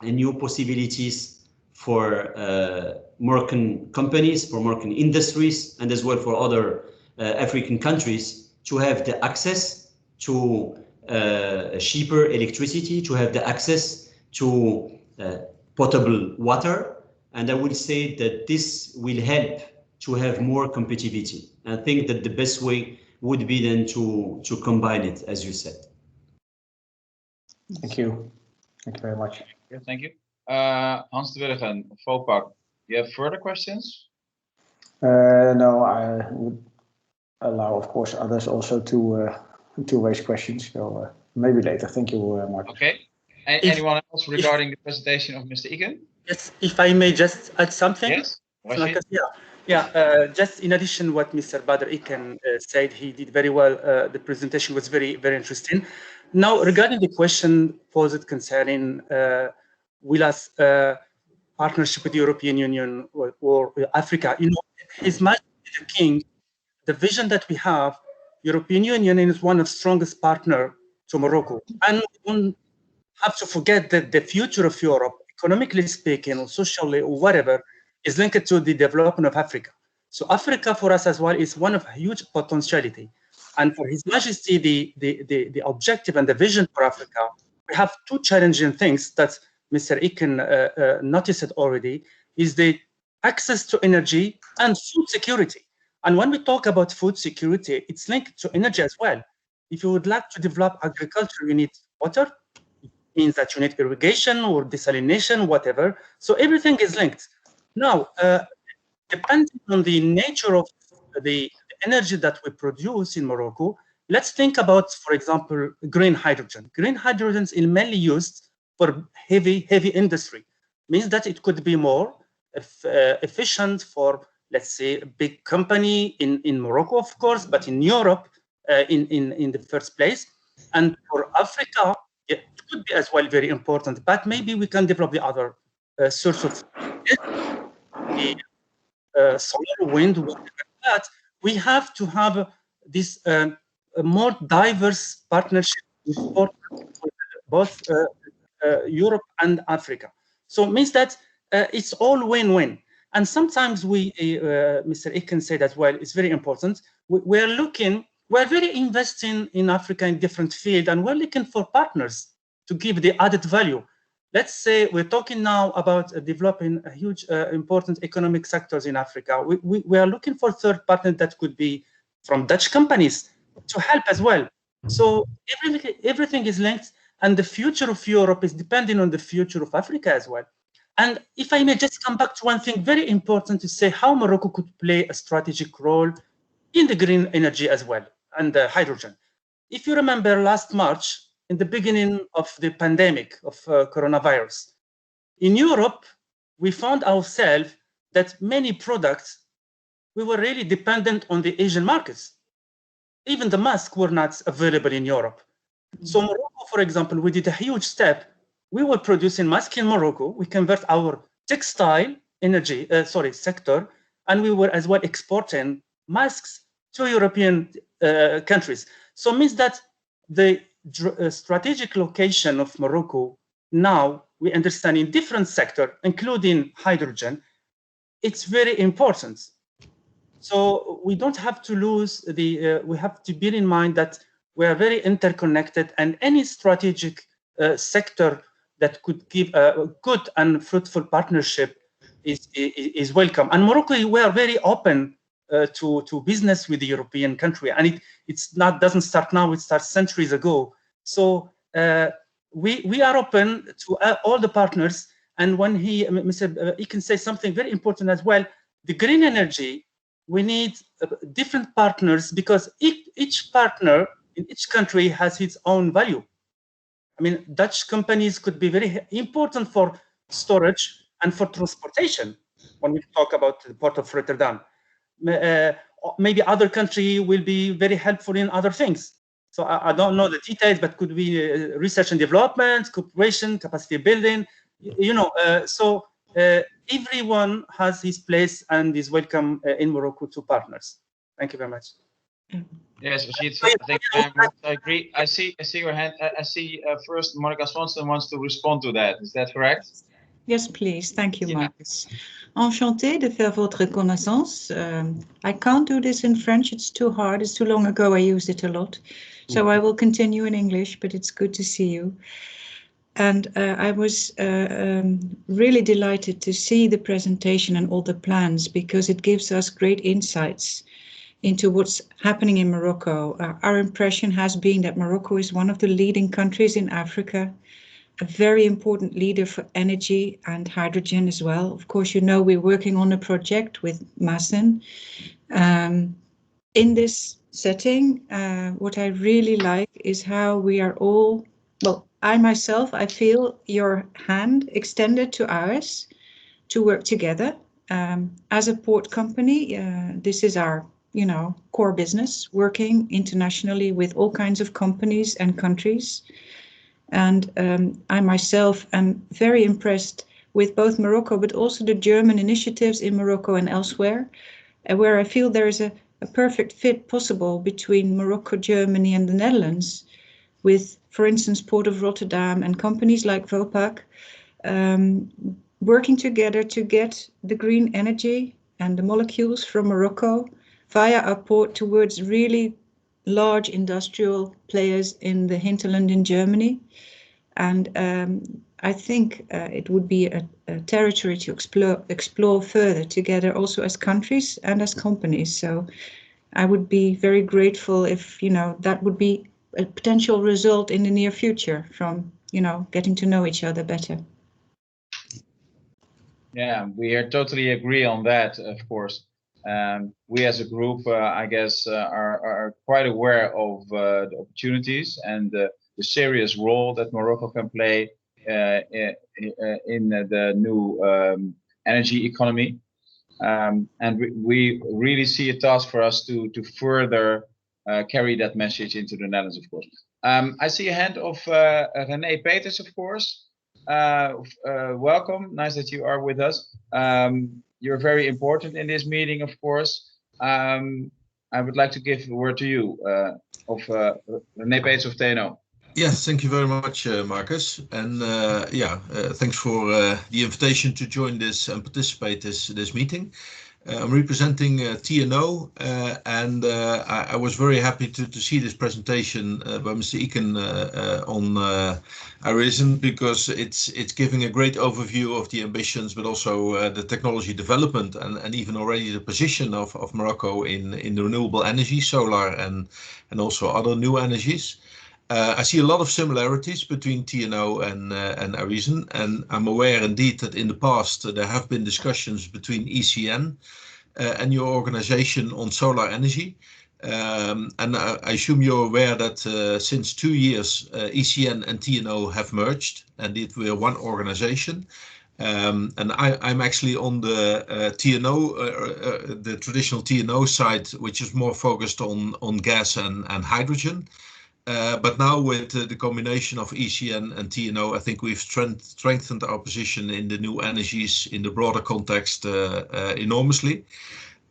Speaker 1: new possibilities for Moroccan companies, for Moroccan industries, and as well for other African countries to have the access to cheaper electricity, to have the access to potable water. And I would say that this will help to have more competitivity. I think that the best way would be then to combine it, as you said.
Speaker 6: Thank you. Thank you very much.
Speaker 2: Yeah, thank you. Hans de Willigen, Vopak, you have further questions?
Speaker 6: No, I would allow, of course, others also to raise questions. So maybe later. Thank you, Mark.
Speaker 2: Okay. Anyone else regarding the presentation of Mr. Iken?
Speaker 5: Yes, if I may just add something.
Speaker 2: Yes.
Speaker 5: Just in addition what Mr. Badr Iken said, he did very well. The presentation was very, very interesting. Now, regarding the question posed concerning will us partnership with the European Union or Africa, you know, His Majesty the King, the vision that we have, European Union is one of the strongest partner to Morocco. And we don't have to forget that the future of Europe, economically speaking, or socially, or whatever, is linked to the development of Africa. So Africa for us as well is one of huge potentiality. And for His Majesty, the objective and the vision for Africa, we have two challenging things that Mr. Iken noticed already, is the access to energy and food security. And when we talk about food security, it's linked to energy as well. If you would like to develop agriculture, you need water. It means that you need irrigation or desalination, whatever. So everything is linked. Now, depending on the nature of the energy that we produce in Morocco, let's think about, for example, green hydrogen. Green hydrogen is mainly used for heavy industry. Means that it could be more efficient for, let's say, a big company in Morocco, of course, but in Europe in the first place. And for Africa, it could be as well very important, but maybe we can develop the other source of solar, wind, whatever. But we have to have this a more diverse partnership with both Europe and Africa. So it means that it's all win-win. And sometimes we, Mr. Iken said as well, it's very important. We're very investing in Africa in different fields, and we're looking for partners to give the added value. Let's say we're talking now about developing a huge, important economic sectors in Africa. We are looking for third partners that could be from Dutch companies to help as well. So everything is linked, and the future of Europe is depending on the future of Africa as well. And if I may just come back to one thing very important to say, how Morocco could play a strategic role in the green energy as well, and the hydrogen. If you remember last March, in the beginning of the pandemic of coronavirus, in Europe, we found ourselves that many products we were really dependent on the Asian markets. Even the masks were not available in Europe. So Morocco, for example, we did a huge step. We were producing masks in Morocco. We convert our textile energy, sector, and we were as well exporting masks to European countries. So it means that the strategic location of Morocco, now we understand in different sectors, including hydrogen, it's very important. So we don't have to lose we have to bear in mind that we are very interconnected, and any strategic sector that could give a good and fruitful partnership is welcome. And Morocco, we are very open to business with the European country, and doesn't start now, it starts centuries ago. So we are open to all the partners. And when he can say something very important as well, the green energy, we need different partners, because each partner in each country has its own value. I mean, Dutch companies could be very important for storage and for transportation when we talk about the port of Rotterdam. Maybe other country will be very helpful in other things. So I don't know the details, but could be research and development, cooperation, capacity building, so everyone has his place and is welcome in Morocco to partners. Thank you very much.
Speaker 2: Yes, Rashid, thank you very much. I agree. I see your hand. I see first Monica Swanson wants to respond to that. Is that correct?
Speaker 4: Yes, please. Thank you, Marcus. Enchantée de faire votre connaissance. I can't do this in French. It's too hard. It's too long ago. I used it a lot. So I will continue in English, but it's good to see you. And I was really delighted to see the presentation and all the plans, because it gives us great insights into what's happening in Morocco. Our impression has been that Morocco is one of the leading countries in Africa, a very important leader for energy and hydrogen as well. Of course, we're working on a project with MARNED. In this setting, what I really like is how we are all, I feel your hand extended to ours to work together. As a port company, this is our, core business, working internationally with all kinds of companies and countries. And I myself am very impressed with both Morocco, but also the German initiatives in Morocco and elsewhere, where I feel there is a perfect fit possible between Morocco, Germany, and the Netherlands, with, for instance, Port of Rotterdam and companies like Vopak working together to get the green energy and the molecules from Morocco via our port towards really large industrial players in the hinterland in Germany. And I think it would be a territory to explore further together, also as countries and as companies. So I would be very grateful if, that would be a potential result in the near future from, getting to know each other better.
Speaker 2: Yeah, we totally agree on that, of course. We as a group, I guess, are quite aware of the opportunities and the serious role that Morocco can play in the new energy economy. And we really see a task for us to further carry that message into the Netherlands, of course. I see a hand of René Peters, of course. Welcome, nice that you are with us. You're very important in this meeting, of course. I would like to give the word to you, of René Peters of TNO.
Speaker 7: Yes, thank you very much, Marcus. And thanks for the invitation to join this and participate this meeting. I'm representing TNO, and I was very happy to see this presentation by Mr. Eken on IRESEN, because it's giving a great overview of the ambitions, but also the technology development and even already the position of Morocco in the renewable energy, solar and also other new energies. I see a lot of similarities between TNO and IRESEN, and I'm aware indeed that in the past there have been discussions between ECN and your organization on solar energy. And I assume you're aware that since 2 years ECN and TNO have merged, and we're one organization. And I'm actually on the TNO, the traditional TNO side, which is more focused on gas and hydrogen. But now with the combination of ECN and TNO, I think we've strengthened our position in the new energies in the broader context enormously.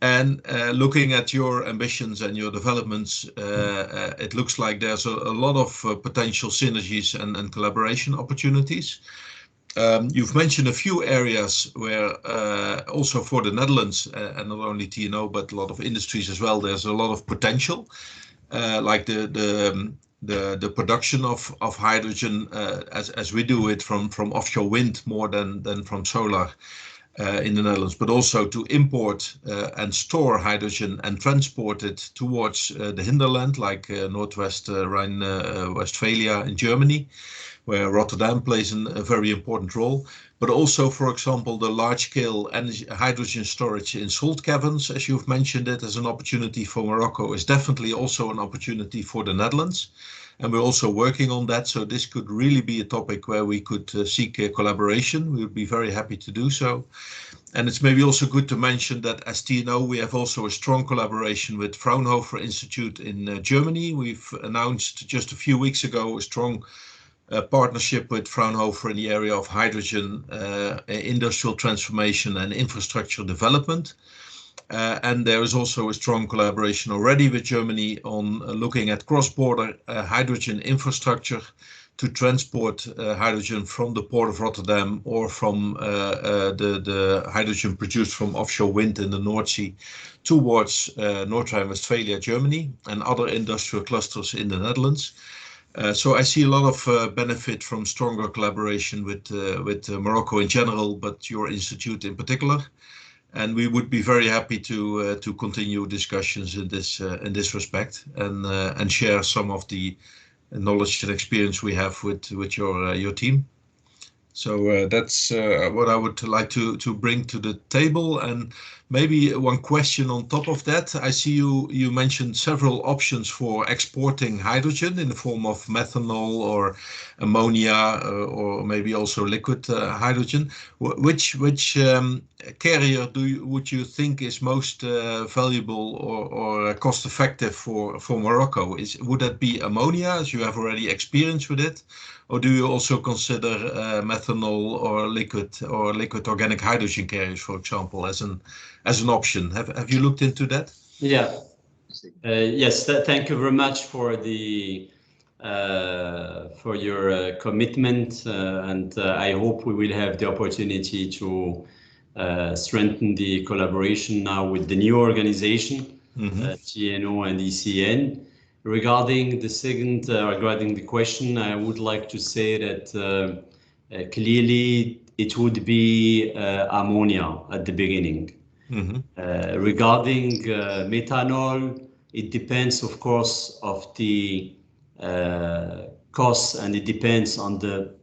Speaker 7: And looking at your ambitions and your developments, it looks like there's a lot of potential synergies and collaboration opportunities. You've mentioned a few areas where also for the Netherlands, and not only TNO, but a lot of industries as well, there's a lot of potential, like the production of hydrogen as we do it from offshore wind more than from solar in the Netherlands, but also to import and store hydrogen and transport it towards the hinterland, like Northwest Rhine-Westphalia in Germany, where Rotterdam plays a very important role. But also, for example, the large-scale hydrogen storage in salt caverns, as you've mentioned it, as an opportunity for Morocco, is definitely also an opportunity for the Netherlands. And we're also working on that. So this could really be a topic where we could seek a collaboration. We would be very happy to do so. And it's maybe also good to mention that as TNO, we have also a strong collaboration with Fraunhofer Institute in Germany. We've announced just a few weeks ago a strong partnership with Fraunhofer in the area of hydrogen, industrial transformation and infrastructure development. And there is also a strong collaboration already with Germany on looking at cross-border hydrogen infrastructure to transport hydrogen from the port of Rotterdam or from the hydrogen produced from offshore wind in the North Sea towards North Rhine-Westphalia, Germany, and other industrial clusters in the Netherlands. So I see a lot of benefit from stronger collaboration with Morocco in general, but your institute in particular. And we would be very happy to continue discussions in this respect and share some of the knowledge and experience we have with your team. So that's what I would like to bring to the table. And maybe one question on top of that. I see you mentioned several options for exporting hydrogen in the form of methanol or ammonia or maybe also liquid hydrogen. Which carrier would you think is most valuable or cost effective for Morocco? Would that be ammonia, as you have already experience with it? Or do you also consider methanol or liquid organic hydrogen carriers, for example, as an option? Have you looked into that?
Speaker 1: Yeah. Yes. Thank you very much for your commitment, and I hope we will have the opportunity to strengthen the collaboration now with the new organization, TNO and ECN. Regarding the question, I would like to say that clearly it would be ammonia at the beginning. Regarding methanol, it depends, of course, of the costs, and it depends on the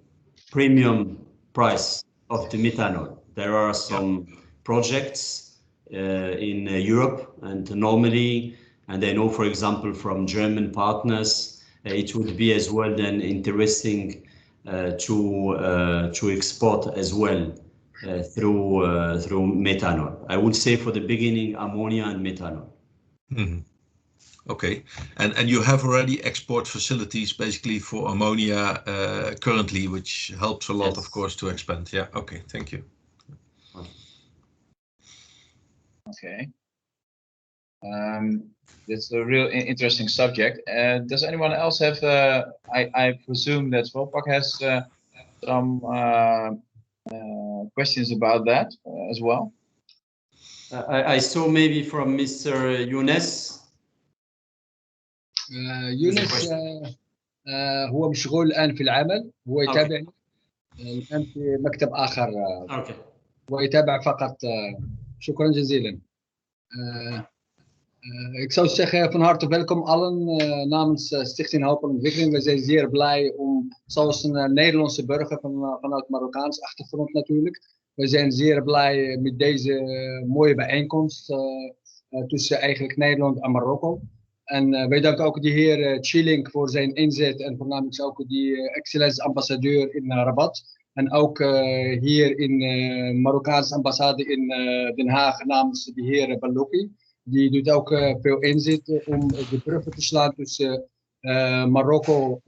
Speaker 1: premium price of the methanol. There are some projects in Europe, and normally, and I know, for example, from German partners, it would be as well then interesting to export as well through methanol. I would say for the beginning, ammonia and methanol.
Speaker 7: Okay, and you have already export facilities basically for ammonia currently, which helps a lot, yes, of course, to expand. Yeah. Okay. Thank you.
Speaker 2: Okay. It's a real interesting subject. Does anyone else have? I presume that Vopak has some questions about that as well.
Speaker 1: I saw maybe from Mr. Younes.
Speaker 3: يونس هو مشغول الآن في العمل، هو يتابعني الآن في مكتب آخر. ويتابع فقط. شكرا جزيلا. Ik zou zeggen van harte welkom allen namens Stichting Hoop en Ontwikkeling. We zijn zeer blij om, zoals een Nederlandse burger vanuit Marokkaans achtergrond natuurlijk. We zijn zeer blij met deze mooie bijeenkomst tussen eigenlijk Nederland en Marokko. En wij danken ook de heer Chilling voor zijn inzet en voornamelijk ook die excellence ambassadeur in Rabat. En ook hier in de Marokkaanse ambassade in Den Haag namens de heer Balouki. Die doet ook veel inzet om de bruggen te slaan tussen Marokko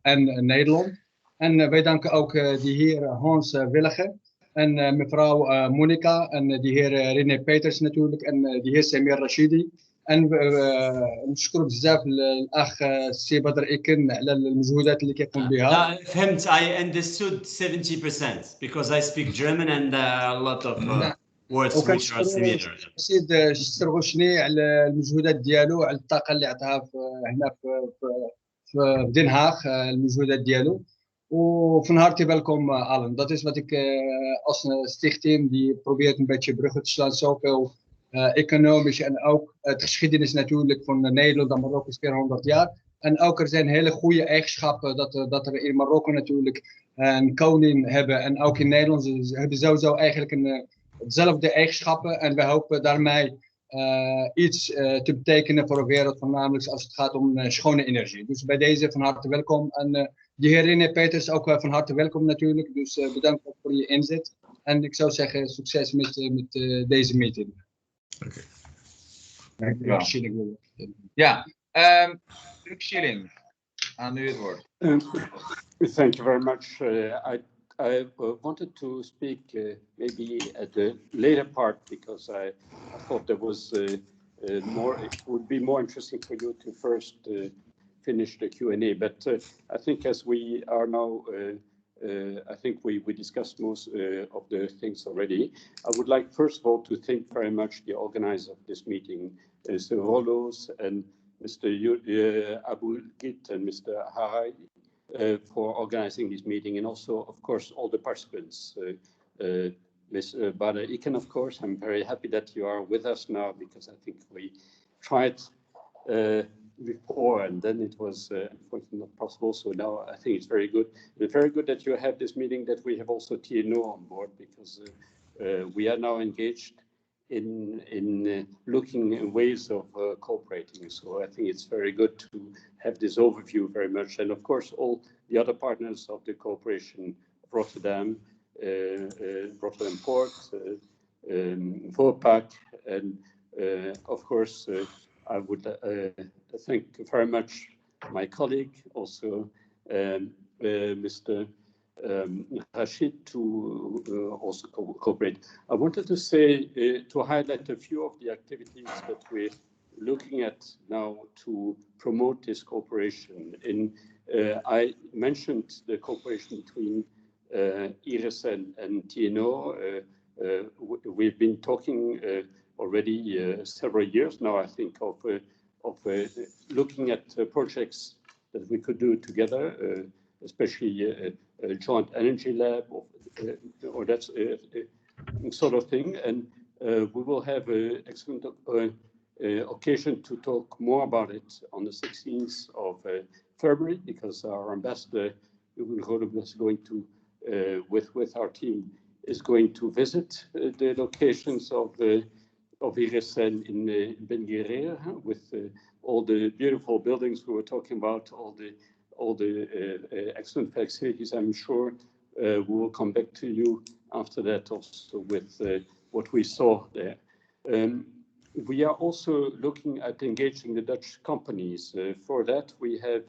Speaker 3: en Nederland. En wij danken ook de heer Hans Williger en mevrouw Monica en de heer René Peters natuurlijk en de heer Samir Rashidi. En نشكر بزاف الاخ سي بدر إكن على المجهودات اللي كيقوم بها.
Speaker 1: لا فهمت. I understood 70% because I speak German and a lot of words which are similar.
Speaker 3: سيد السرغوشني على المجهودات ديالو على الطاقه اللي عطاها هنا في Den Haag المجهودات ديالو. وفي نهار تيبالكم Allen. Dat is wat ik als stichting die probeert een beetje bruggen te slaan, zoveel economisch en ook het geschiedenis natuurlijk van Nederland en Marokko is 400 jaar. En ook er zijn hele goede eigenschappen dat er in Marokko natuurlijk een koning hebben en ook in Nederland. Ze hebben sowieso eigenlijk hetzelfde eigenschappen en wij hopen daarmee iets te betekenen voor de wereld, voornamelijk als het gaat om schone energie. Dus bij deze van harte welkom. En de heer René Peters ook van harte welkom natuurlijk. Dus bedankt voor je inzet. En ik zou zeggen succes met deze meeting.
Speaker 7: Okay.
Speaker 2: Ja, Luc Schilling, aan u het woord.
Speaker 8: Thank you very much. I wanted to speak maybe at the later part because I thought there was it would be more interesting for you to first finish the Q&A. But I think as we are now, I think we discussed most of the things already. I would like first of all to thank very much the organizer of this meeting, Mr. Rolos and Mr. Abu Git and Mr. Harai. For organizing this meeting, and also, of course, all the participants. Ms. Bada Iken, of course, I'm very happy that you are with us now because I think we tried before and then it was unfortunately not possible. So now I think it's very good. It's very good that you have this meeting, that we have also TNO on board because we are now engaged in looking at ways of cooperating. So I think it's very good to have this overview very much. And of course, all the other partners of the cooperation of Rotterdam, Rotterdam Port, Vopak, and of course, I would thank very much my colleague, also Mr. Rashid, to also cooperate. I wanted to say, to highlight a few of the activities that we're looking at now to promote this cooperation. I mentioned the cooperation between IRESEN and TNO. We've been talking already several years now, I think, of looking at projects that we could do together, especially a joint energy lab or that sort of thing. And we will have an excellent occasion to talk more about it on the 16th of February, because our ambassador, is going to, with our team, is going to visit the locations of IRESEN in Ben Guerir, with all the beautiful buildings we were talking about, all the excellent facilities. I'm sure we will come back to you after that also with what we saw there. We are also looking at engaging the Dutch companies. For that, we have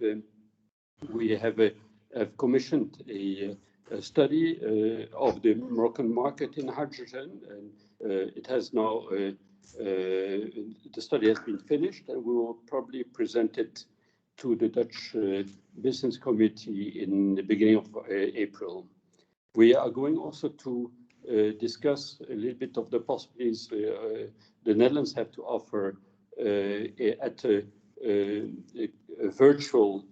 Speaker 8: commissioned a study of the Moroccan market in hydrogen, and it has now the study has been finished, and we will probably present it to the Dutch business committee in the beginning of April. We are going also to discuss a little bit of the possibilities the Netherlands have to offer at a virtual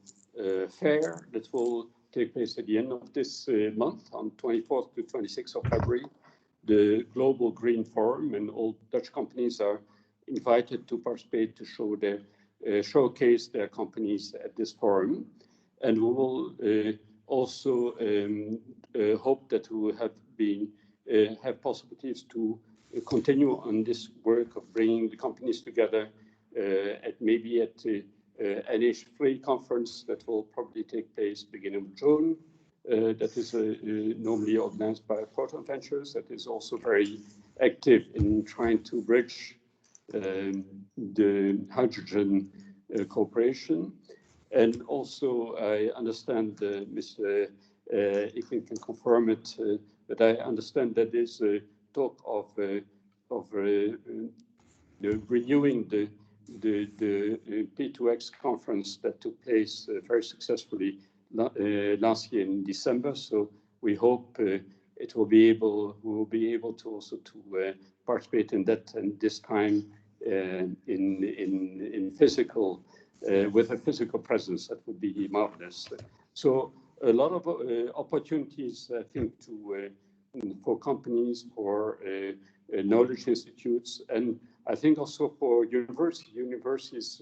Speaker 8: fair that will take place at the end of this month, on 24th to 26th of February, the Global Green Forum, and all Dutch companies are invited to participate to show their showcase their companies at this forum. And we will also hope that we will have possibilities to continue on this work of bringing the companies together at NH3 conference that will probably take place beginning of June, that is normally organized by Proton Ventures, that is also very active in trying to bridge the hydrogen cooperation. And also, I understand, Mr. Ikling can confirm it, but I understand that there's a talk of renewing the P2X conference that took place very successfully last year in December. So we hope we will be able to also to participate in that, and this time in physical, with a physical presence. That would be marvelous. So a lot of opportunities, I think, for companies, for knowledge institutes, and I think also for universities.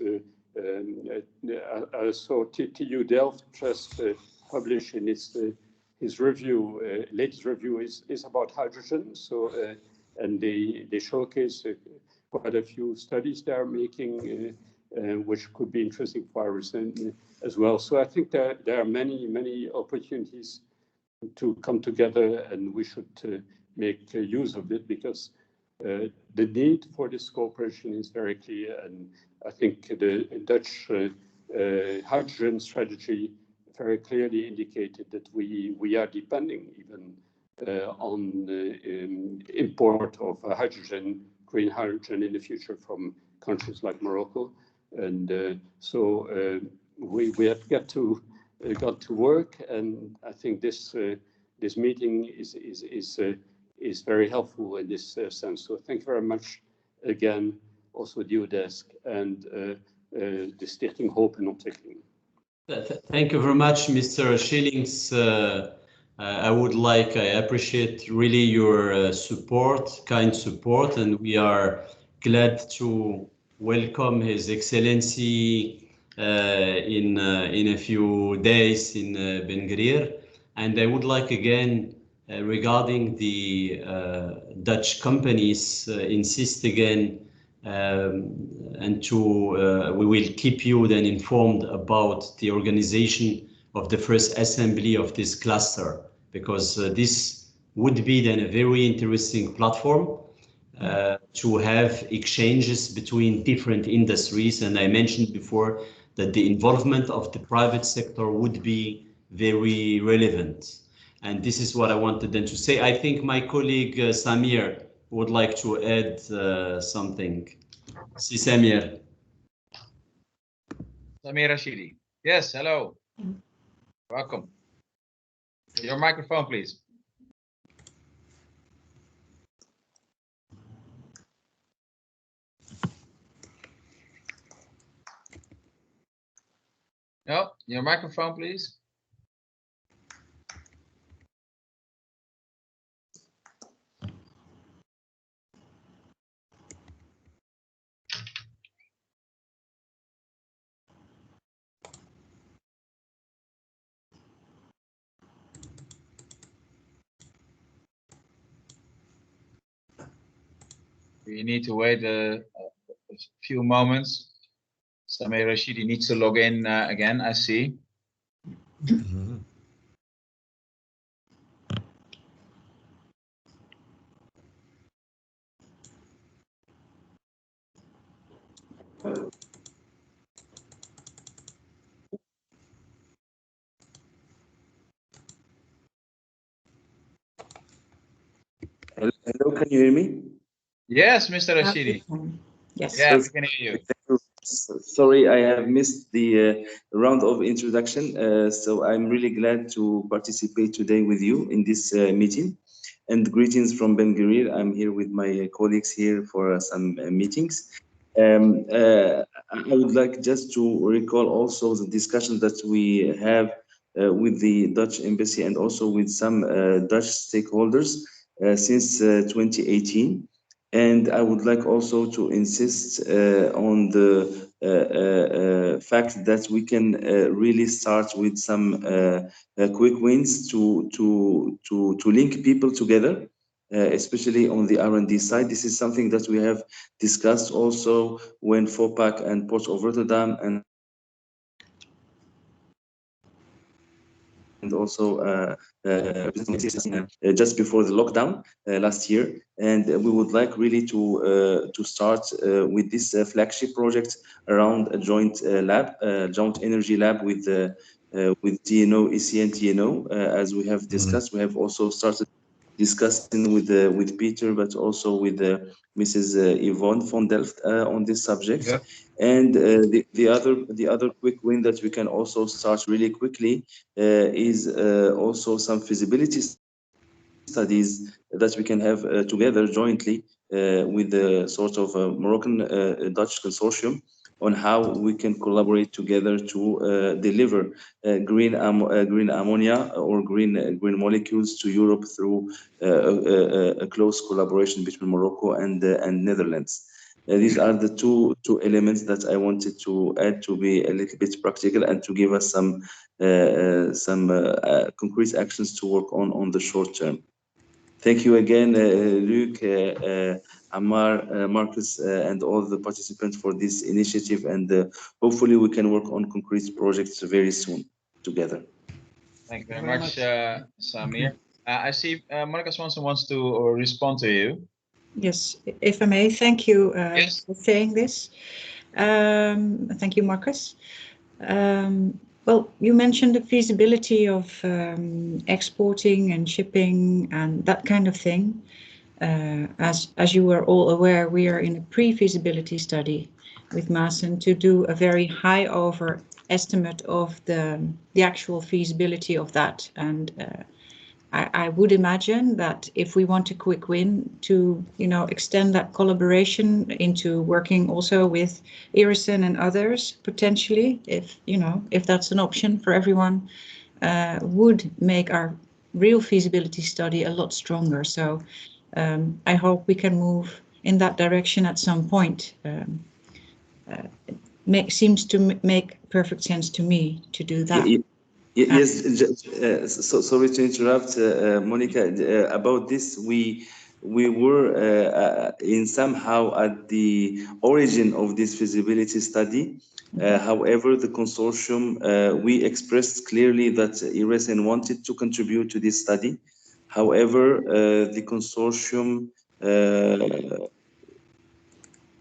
Speaker 8: So TU Delft just published in his review, latest review is about hydrogen. So and they showcase quite a few studies they are making, which could be interesting for IRESEN as well. So I think there are many opportunities to come together, and we should make use of it, because the need for this cooperation is very clear. And I think the Dutch hydrogen strategy very clearly indicated that we are depending even on the import of hydrogen, green hydrogen in the future from countries like Morocco. And so we have got to work, and I think this meeting is very helpful in this sense. So thank you very much again, also DeoDesk and the Stichting Hope and Ontwikkeling.
Speaker 1: Thank you very much, Mr. Schillings. I appreciate really your support, kind support, and we are glad to welcome His Excellency in a few days in Ben Guerir. And I would like again, regarding the Dutch companies, insist again, and we will keep you then informed about the organization of the first assembly of this cluster, because this would be then a very interesting platform to have exchanges between different industries. And I mentioned before that the involvement of the private sector would be very relevant. And this is what I wanted then to say. I think my colleague Samir would like to add something. Si, Samir.
Speaker 2: Samir Rashidi. Yes, hello. Welcome. Your microphone, please. No, your microphone, please. We need to wait a few moments. Samir Rashidi needs to log in again, I see.
Speaker 9: Hello, can you hear me?
Speaker 2: Yes, Mr. Rashidi.
Speaker 4: Yes.
Speaker 2: Yeah, we can hear you.
Speaker 9: Sorry, I have missed the round of introduction. So I'm really glad to participate today with you in this meeting. And greetings from Ben Guerir. I'm here with my colleagues here for some meetings. I would like just to recall also the discussion that we have with the Dutch embassy and also with some Dutch stakeholders since 2018. And I would like also to insist on the fact that we can really start with some quick wins to link people together, especially on the R&D side. This is something that we have discussed also when Vopak and Port of Rotterdam and and also just before the lockdown last year. And we would like really to start with this flagship project around a joint lab, joint energy lab with TNO, EC and TNO, as we have discussed. We have also started discussing with Peter, but also with Mrs. Yvonne von Delft on this subject. Yeah. And the other quick win that we can also start really quickly is also some feasibility studies that we can have together jointly with the sort of Moroccan Dutch consortium on how we can collaborate together to deliver green ammonia or green molecules to Europe through a close collaboration between Morocco and Netherlands. These are the two elements that I wanted to add to be a little bit practical and to give us some concrete actions to work on the short term. Thank you again, Luc, Ammar, Marcus, and all the participants for this initiative, and hopefully we can work on concrete projects very soon together.
Speaker 2: Thank you very much, Samir. I see Monica Swanson wants to respond to you.
Speaker 4: Yes, if I may, thank you for saying this. Thank you, Marcus. Well, you mentioned the feasibility of exporting and shipping and that kind of thing. As you are all aware, we are in a pre-feasibility study with MARNED to do a very high over estimate of the actual feasibility of that. And I would imagine that if we want a quick win to, extend that collaboration into working also with IRESEN and others potentially, if that's an option for everyone, would make our real feasibility study a lot stronger. So I hope we can move in that direction at some point. Seems to make perfect sense to me to do that.
Speaker 9: Yes, so sorry to interrupt, Monica. About this, we were in somehow at the origin of this feasibility study. However, the consortium, we expressed clearly that IRESEN wanted to contribute to this study. However, the consortium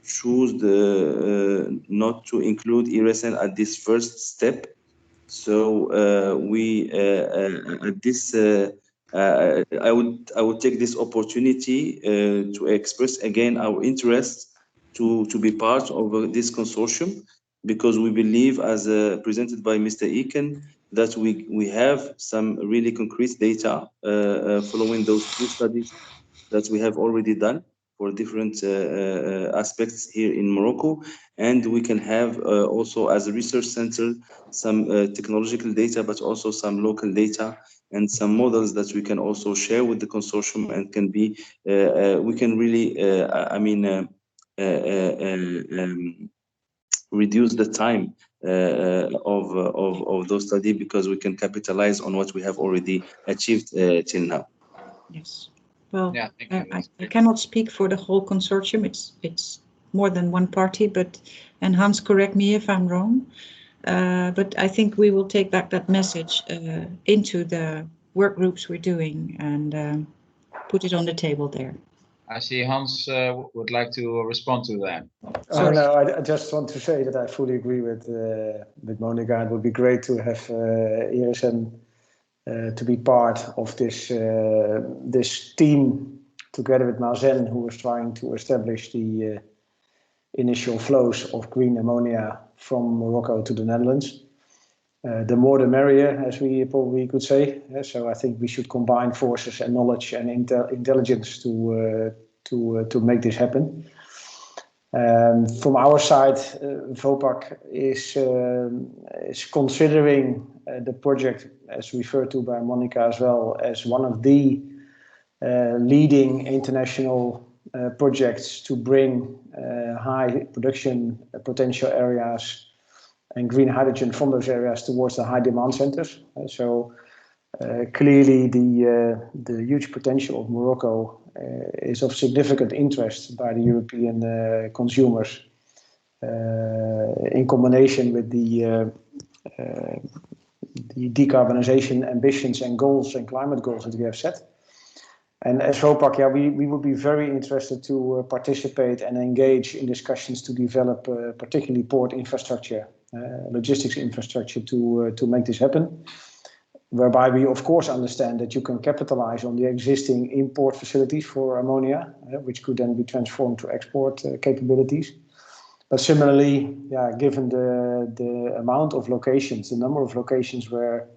Speaker 9: chose not to include IRESEN at this first step. So at this, I would take this opportunity to express again our interest to be part of this consortium, because we believe, as presented by Mr. Eken, that we have some really concrete data following those two studies that we have already done for different aspects here in Morocco, and we can have also as a research center some technological data, but also some local data and some models that we can also share with the consortium, and can be we can really reduce the time of those studies, because we can capitalize on what we have already achieved till now.
Speaker 4: Yes. Well, yeah, I cannot speak for the whole consortium. It's more than one party, and Hans, correct me if I'm wrong. But I think we will take back that message into the work groups we're doing and put it on the table there.
Speaker 2: I see Hans would like to respond to that.
Speaker 6: No, I just want to say that I fully agree with Monica. It would be great to have IRESEN to be part of this this team together with MARNED, who was trying to establish the initial flows of green ammonia from Morocco to the Netherlands. The more the merrier, as we probably could say. So I think we should combine forces and knowledge and intelligence to make this happen. From our side, Vopak is considering the project, as referred to by Monica as well, as one of the leading international projects to bring high production potential areas and green hydrogen from those areas towards the high demand centers. So clearly the huge potential of Morocco is of significant interest by the European consumers, in combination with decarbonization ambitions and goals and climate goals that we have set. And as Vopak, yeah, we would be very interested to participate and engage in discussions to develop particularly port infrastructure, logistics infrastructure to make this happen. Whereby we of course understand that you can capitalize on the existing import facilities for ammonia, which could then be transformed to export capabilities. But similarly, yeah, given the amount of locations, the number of locations where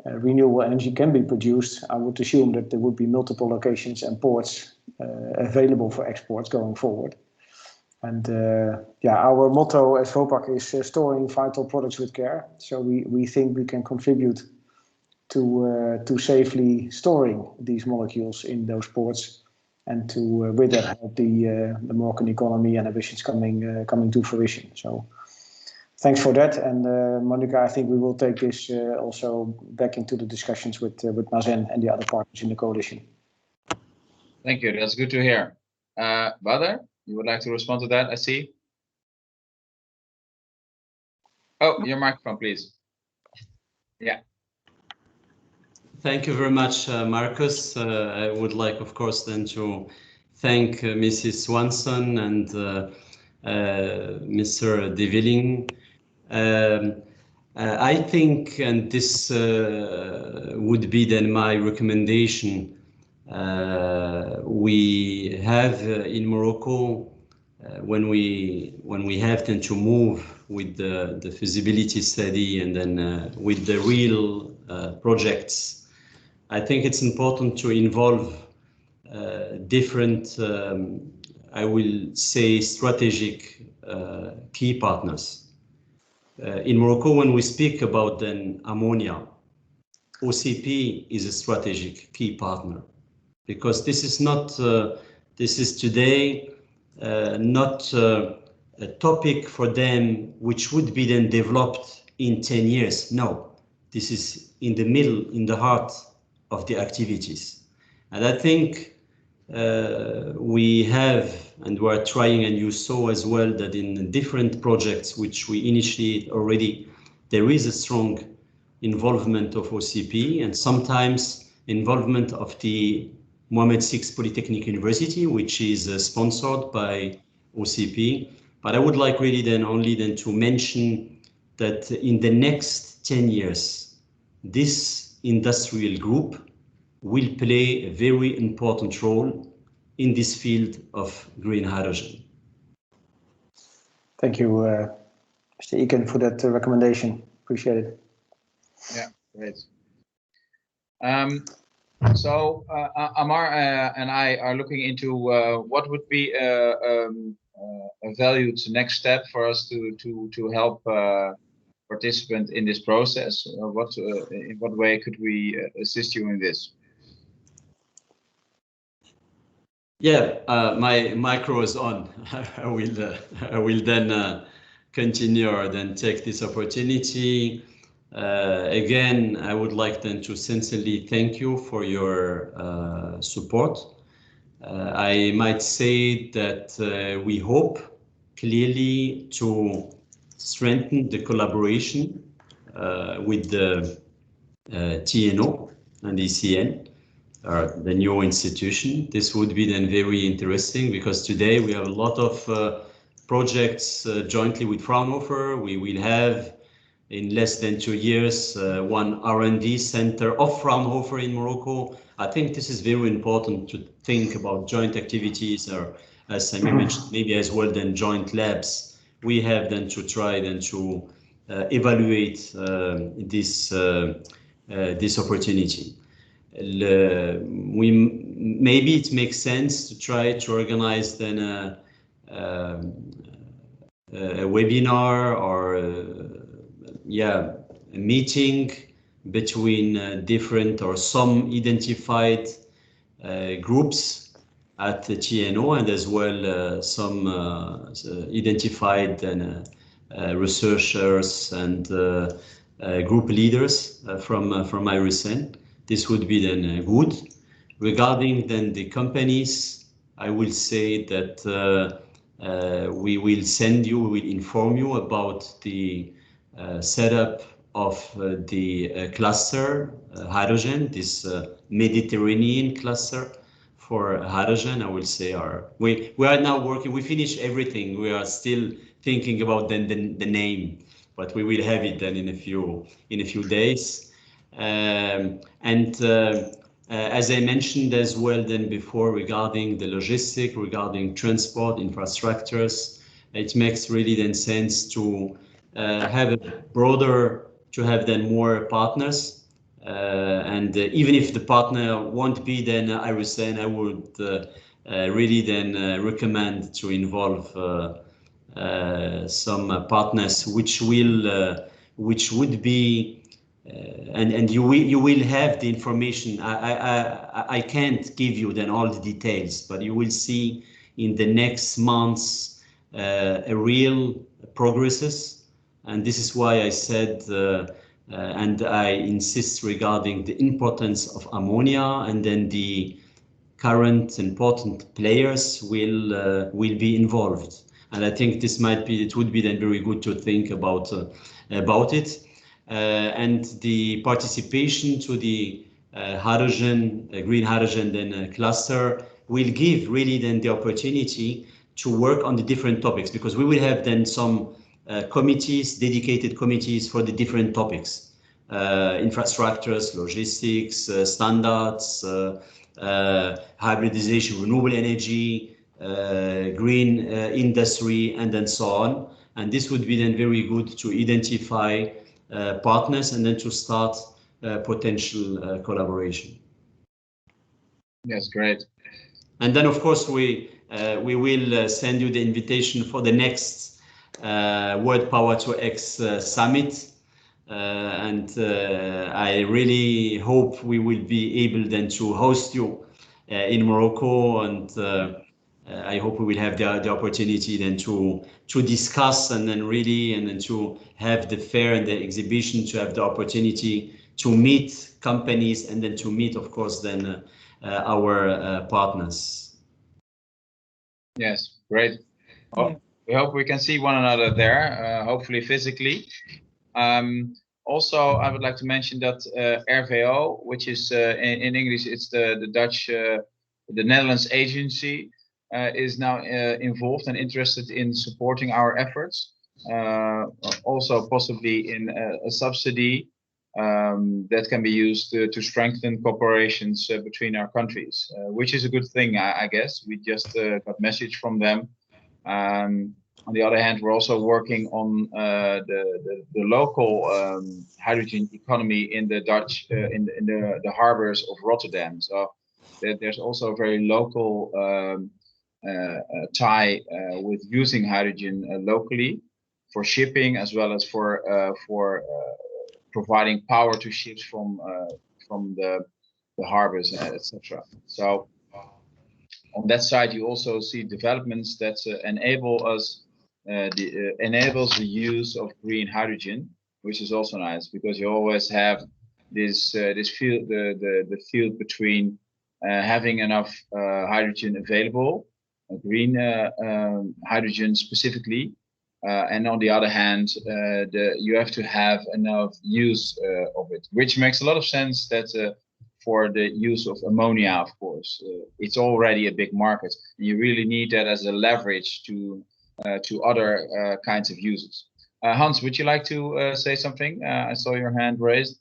Speaker 6: renewable energy can be produced, I would assume that there would be multiple locations and ports available for exports going forward. And yeah, our motto as Vopak is storing vital products with care. So we think we can contribute to safely storing these molecules in those ports, and to with that help the Moroccan economy and ambitions coming to fruition. So thanks for that, and Monica, I think we will take this also back into the discussions with Mazen and the other partners in the coalition.
Speaker 2: Thank you. That's good to hear. Badr, you would like to respond to that? I see. Oh, your microphone, please. Yeah.
Speaker 1: Thank you very much, Marcus. I would like, of course, then to thank Mrs. Swanson and Mr. De Willing. I think, and this would be then my recommendation, we have in Morocco, when we have then to move with the feasibility study and then with the real projects, I think it's important to involve different, I will say, strategic key partners. In Morocco, when we speak about then ammonia, OCP is a strategic key partner, because this is not, this is today not a topic for them which would be then developed in 10 years. No, this is in the middle, in the heart of the activities. And I think we have, and we are trying, and you saw as well that in different projects which we initiate already, there is a strong involvement of OCP, and sometimes involvement of the Mohammed VI Polytechnic University, which is sponsored by OCP. But I would like really then only then to mention that in the next 10 years, this industrial group will play a very important role in this field of green hydrogen.
Speaker 6: Thank you, Mr. Eken, for that recommendation. Appreciate it.
Speaker 2: Yeah, great. So Amar and I are looking into what would be a valued next step for us to help participant in this process. In what way could we assist you in this?
Speaker 1: Yeah, my micro is on. I will then continue or then take this opportunity. Again, I would like then to sincerely thank you for your support. I might say that we hope clearly to strengthen the collaboration with the TNO and ECN, the new institution. This would be then very interesting, because today we have a lot of projects jointly with Fraunhofer. We will have in less than 2 years one R&D center of Fraunhofer in Morocco. I think this is very important to think about joint activities, or as Samir mentioned, maybe as well then joint labs. We have then to try then to evaluate this opportunity. Maybe it makes sense to try to organize then a webinar or a meeting between different or some identified groups at the TNO, and as well some identified researchers and group leaders from IRESEN. This would be then good. Regarding then the companies, I will say that we will send you, we will inform you about the setup of the cluster hydrogen, this Mediterranean cluster for hydrogen. I will say we are now working. We finished everything. We are still thinking about then the name, but we will have it then in a few days. As I mentioned as well then before, regarding the logistic, regarding transport infrastructures, it makes really then sense to have a broader, to have then more partners. Even if the partner won't be then IRESEN, I would really then recommend to involve some partners which would be and you will have the information. I can't give you then all the details, but you will see in the next months a real progresses, and this is why I said and I insist regarding the importance of ammonia, and then the current important players will be involved. And I think it would be then very good to think about it. And the participation to the green hydrogen then cluster will give really then the opportunity to work on the different topics, because we will have then some committees, dedicated committees for the different topics, infrastructures, logistics, standards, hybridization, renewable energy, green industry, and then so on. And this would be then very good to identify partners and then to start potential collaboration.
Speaker 2: Yes, great.
Speaker 1: And then, of course, we will send you the invitation for the next World Power to X Summit. I really hope we will be able then to host you in Morocco, and I hope we will have the opportunity then to discuss and then to have the fair and the exhibition, to have the opportunity to meet companies and then to meet, of course, then our partners.
Speaker 2: Yes, great. Well, we hope we can see one another there, hopefully physically. Also, I would like to mention that RVO, which is in English, it's the Dutch, the Netherlands agency, is now involved and interested in supporting our efforts. Also possibly in a subsidy that can be used to strengthen cooperations between our countries, which is a good thing, I guess. We just got message from them. On the other hand, we're also working on the local hydrogen economy in the Dutch, in the harbors of Rotterdam. So there's also a very local tie with using hydrogen locally for shipping, as well as for providing power to ships from the harbors, etc. So on that side, you also see developments that enable us, enables the use of green hydrogen, which is also nice, because you always have this field, the field between having enough hydrogen available, green hydrogen specifically, and on the other hand, you have to have enough use of it, which makes a lot of sense that for the use of ammonia, of course, it's already a big market. You really need that as a leverage to other kinds of uses. Hans, would you like to say something? I saw your hand raised.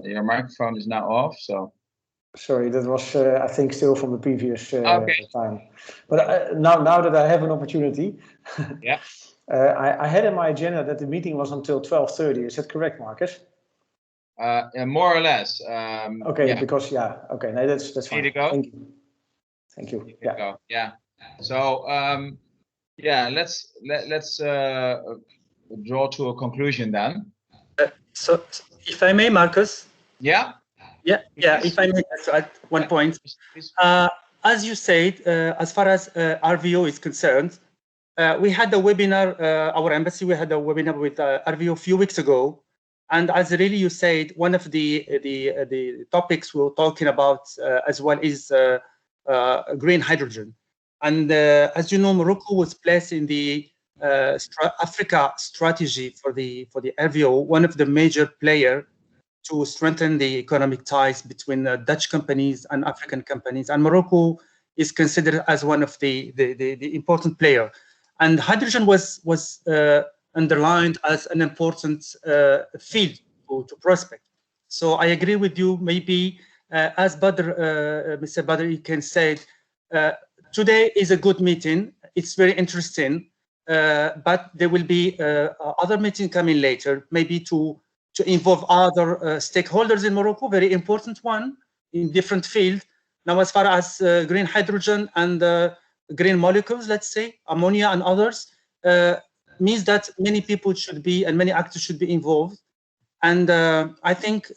Speaker 2: Your microphone is now off, so.
Speaker 6: Sorry, that was, I think, still from the previous time. But now that I have an opportunity,
Speaker 2: yeah,
Speaker 6: I had in my agenda that the meeting was until 12:30. Is that correct, Marcus?
Speaker 2: More or less.
Speaker 6: Okay,
Speaker 2: yeah.
Speaker 6: because okay, no, that's fine.
Speaker 2: Here to go.
Speaker 6: Thank you.
Speaker 2: Yeah. Go. Yeah. So yeah, let's draw to a conclusion then.
Speaker 5: So, if I may, Marcus.
Speaker 2: Yeah.
Speaker 5: Yeah. If I may add one point. As you said, as far as RVO is concerned, we had a webinar. Our embassy, we had a webinar with RVO a few weeks ago. And as really you said, one of the topics we were talking about as well is green hydrogen. And as you know, Morocco was placed in the Africa strategy for the RVO, one of the major players to strengthen the economic ties between Dutch companies and African companies, and Morocco is considered as one of the important player. And hydrogen was underlined as an important field to prospect. So I agree with you. Maybe as Mr. Badr can say, today is a good meeting. It's very interesting, but there will be other meeting coming later, maybe to involve other stakeholders in Morocco, very important one in different fields. Now, as far as green hydrogen and green molecules, let's say ammonia and others, means that many people should be and many actors should be involved. And I think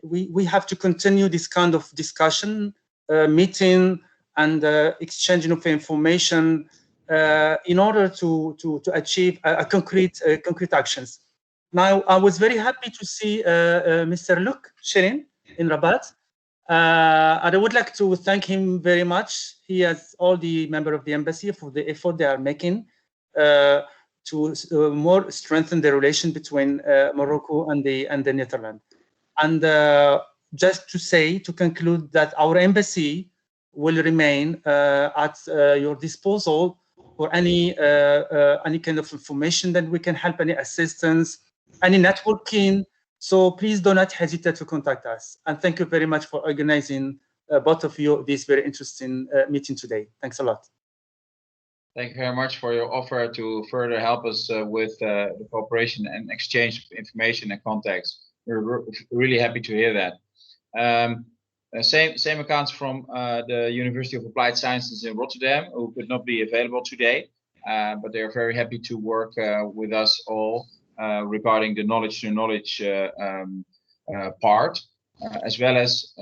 Speaker 5: we have to continue this kind of discussion, meeting, and exchanging of information in order to achieve concrete actions. Now, I was very happy to see Mr. Luc Shirin in Rabat. And I would like to thank him very much. He has all the members of the embassy for the effort they are making to more strengthen the relation between Morocco and the Netherlands. And just to say, to conclude, that our embassy will remain at your disposal for any kind of information that we can help, any assistance, any networking. So please do not hesitate to contact us. And thank you very much for organizing both of you this very interesting meeting today. Thanks a lot.
Speaker 2: Thank you very much for your offer to further help us with the cooperation and exchange of information and contacts. We're really happy to hear that. Same accounts from the University of Applied Sciences in Rotterdam, who could not be available today, but they are very happy to work with us all regarding the knowledge to knowledge part, as well as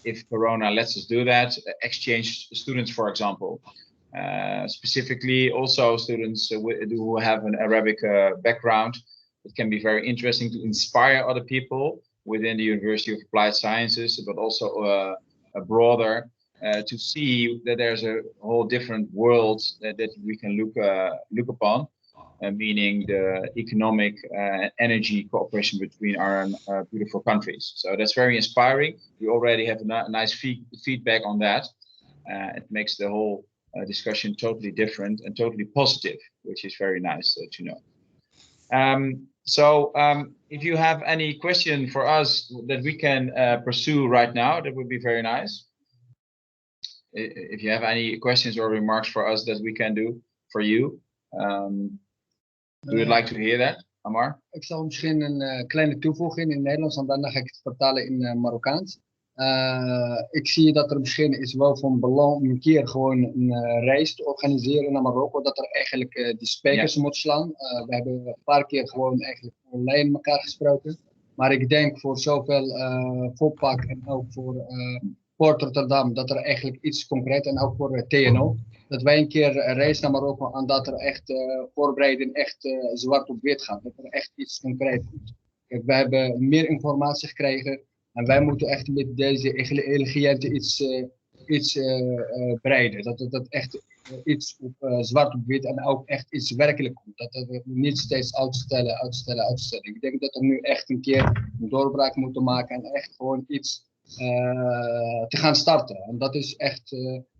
Speaker 2: if Corona lets us do that, exchange students, for example. Specifically also students who have an Arabic background. It can be very interesting to inspire other people within the University of Applied Sciences, but also broader, to see that there's a whole different world that we can look upon, meaning the economic energy cooperation between our beautiful countries. So that's very inspiring. We already have a nice feedback on that. It makes the whole discussion totally different and totally positive, which is very nice to know. So if you have any question for us that we can pursue right now, that would be very nice. If you have any questions or remarks for us that we can do for you, we would like to hear that, Amar.
Speaker 3: Ik zal misschien een kleine toevoeging in het Nederlands en daarna ga ik het vertalen in Marokkaans. Ik zie dat er misschien is wel van belang om een keer gewoon een reis te organiseren naar Marokko, dat er eigenlijk de sprekers moet slaan. We hebben een paar keer gewoon eigenlijk online elkaar gesproken. Maar ik denk voor zowel Vopak en ook voor Port Rotterdam dat er eigenlijk iets concreet, en ook voor TNO, dat wij een keer een reis naar Marokko en dat er echt voorbereiding echt zwart op wit gaat. Dat er echt iets concreet komt. Kijk, we hebben meer informatie gekregen. En wij moeten echt met deze ingrediënten iets breiden. Dat echt iets op zwart op wit en ook echt iets werkelijk komt. Dat we niet steeds uitstellen. Ik denk dat we nu echt een keer een doorbraak moeten maken en echt gewoon iets te gaan starten. En dat is echt,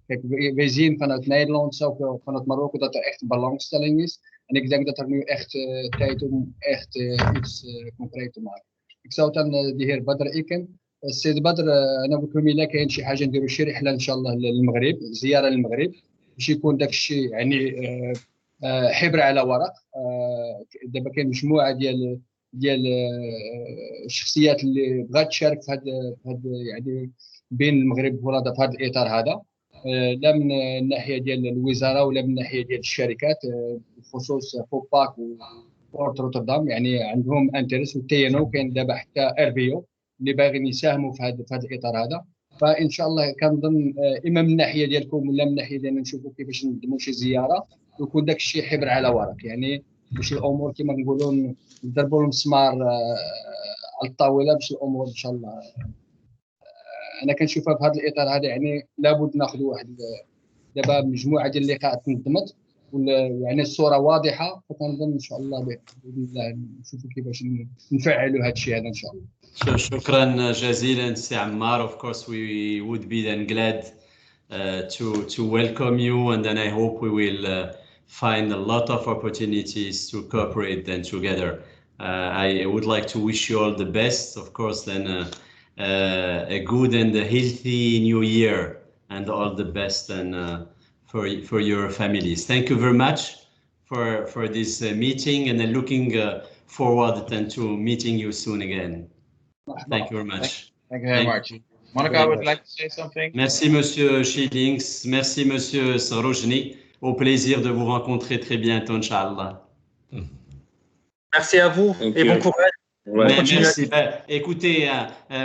Speaker 3: kijk, we zien vanuit Nederland, zowel vanuit Marokko, dat er echt een belangstelling is. En ik denk dat er nu echt tijd om echt iets concreet te maken. Ik zou dan de heer Badr Iken. السيد بدر انا قلت لهم الا كاين شي حاجه نديروا شي رحله ان شاء الله للمغرب، زياره للمغرب باش يكون داك الشيء يعني حبر على ورق. دابا كاين مجموعه ديال الشخصيات اللي بغات تشارك في هذا يعني بين المغرب وهولندا في هذا الاطار هذا، لا من الناحيه ديال الوزاره ولا من الناحيه ديال الشركات، بخصوص فوباك وبورت روتردام يعني عندهم انتريس، والتي ان او كاين دابا حتى اربيو اللي باغيين يساهموا في هذا الاطار هذا. فان شاء الله كنظن اما من الناحيه ديالكم ولا من الناحيه ديالنا نشوفوا كيفاش نقدموا شي زياره ويكون داك الشيء حبر على ورق، يعني باش الامور كما نقولوا نضربوا المسمار على الطاوله باش الامور ان شاء الله. انا كنشوفها في هذا الاطار هذا يعني لابد ناخذ واحد دابا مجموعه ديال اللقاءات تنظمت يعني الصوره واضحه، فكنظن ان شاء الله باذن الله نشوفوا كيفاش نفعلوا هذا الشيء هذا ان شاء الله.
Speaker 1: شكرا جزيلا سي عمار. Of course we would be then glad to welcome you, and then I hope we will find a lot of opportunities to cooperate then together. I would like to wish you all the best, of course, then a good and a healthy new year, and all the best and for your families. Thank you very much for this meeting, and then looking forward then to meeting you soon again. Thank you very much.
Speaker 2: Thank you very much. Monica would like to say something.
Speaker 1: Merci Monsieur Schillings, merci Monsieur Sarojni. Au plaisir de vous rencontrer très bientôt, Inch'Allah.
Speaker 5: Merci à vous et bon courage.
Speaker 1: Merci. Écoutez,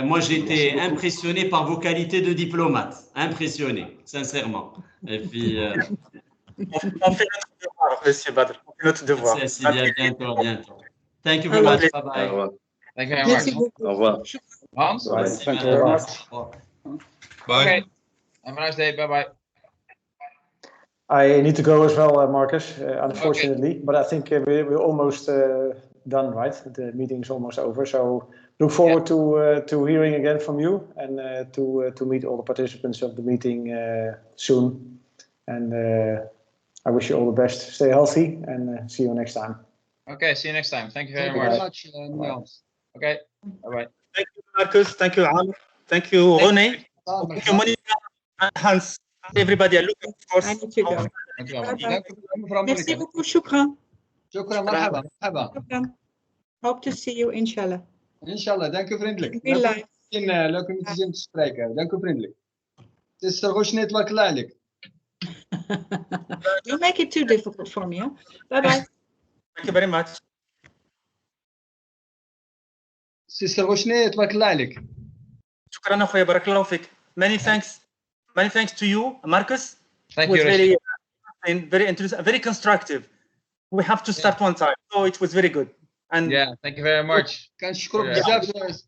Speaker 1: moi j'ai été impressionné par vos qualités de diplomate, impressionné, sincèrement. Et puis,
Speaker 5: on fait notre devoir, Monsieur Badr. On fait notre devoir.
Speaker 1: Merci, bientôt, à bientôt. Thank you very much. Bye bye.
Speaker 2: Thank you very much.
Speaker 9: Au revoir.
Speaker 2: Hans?
Speaker 6: Thank you very much.
Speaker 7: Bye.
Speaker 2: Okay. Have a nice day. Bye bye.
Speaker 6: I need to go as well, Marcus, unfortunately, but I think we're almost done, right? The meeting is almost over, so look forward to hearing again from you, and to meet all the participants of the meeting soon. And I wish you all the best. Stay healthy, and see you next time.
Speaker 2: Okay, see you next time. Thank you very much. Okay, bye-bye.
Speaker 5: Thank you, Marcus. Thank you, Al. Thank you, René. Thank you, Monica and Hans. Everybody, I look forward.
Speaker 4: I need to go.
Speaker 2: Thank you very much.
Speaker 4: Merci beaucoup, shukran.
Speaker 3: شكرا مرحبا مرحبا.
Speaker 4: Shukran. Hope to see you, inshallah.
Speaker 3: ان شاء الله. dank u vriendelijk.
Speaker 4: Billahi.
Speaker 3: leuk om te zien te spreken. dank u vriendelijk. Het is Sarojni, تبارك الله عليك.
Speaker 4: Don't make it too difficult for me. Huh? Bye bye.
Speaker 5: Thank you very much.
Speaker 3: سيستر غشني تبارك الله عليك.
Speaker 5: شكرا أخويا بارك الله فيك. Many thanks to you, Marcus.
Speaker 2: Thank
Speaker 5: you. Very interesting, very constructive. We have to start one time, so it was very good. And
Speaker 2: yeah, thank you very much.
Speaker 3: كنشكرك بزاف.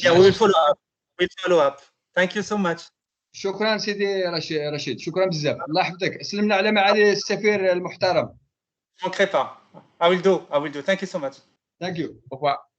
Speaker 5: Yeah, we will follow up. We'll follow up. Thank you so much.
Speaker 3: شكرا سيدي رشيد. شكرا بزاف. الله يحفظك. سلمنا على معالي السفير المحترم.
Speaker 5: I will do. Thank you so much.
Speaker 3: Thank you.
Speaker 2: Au revoir.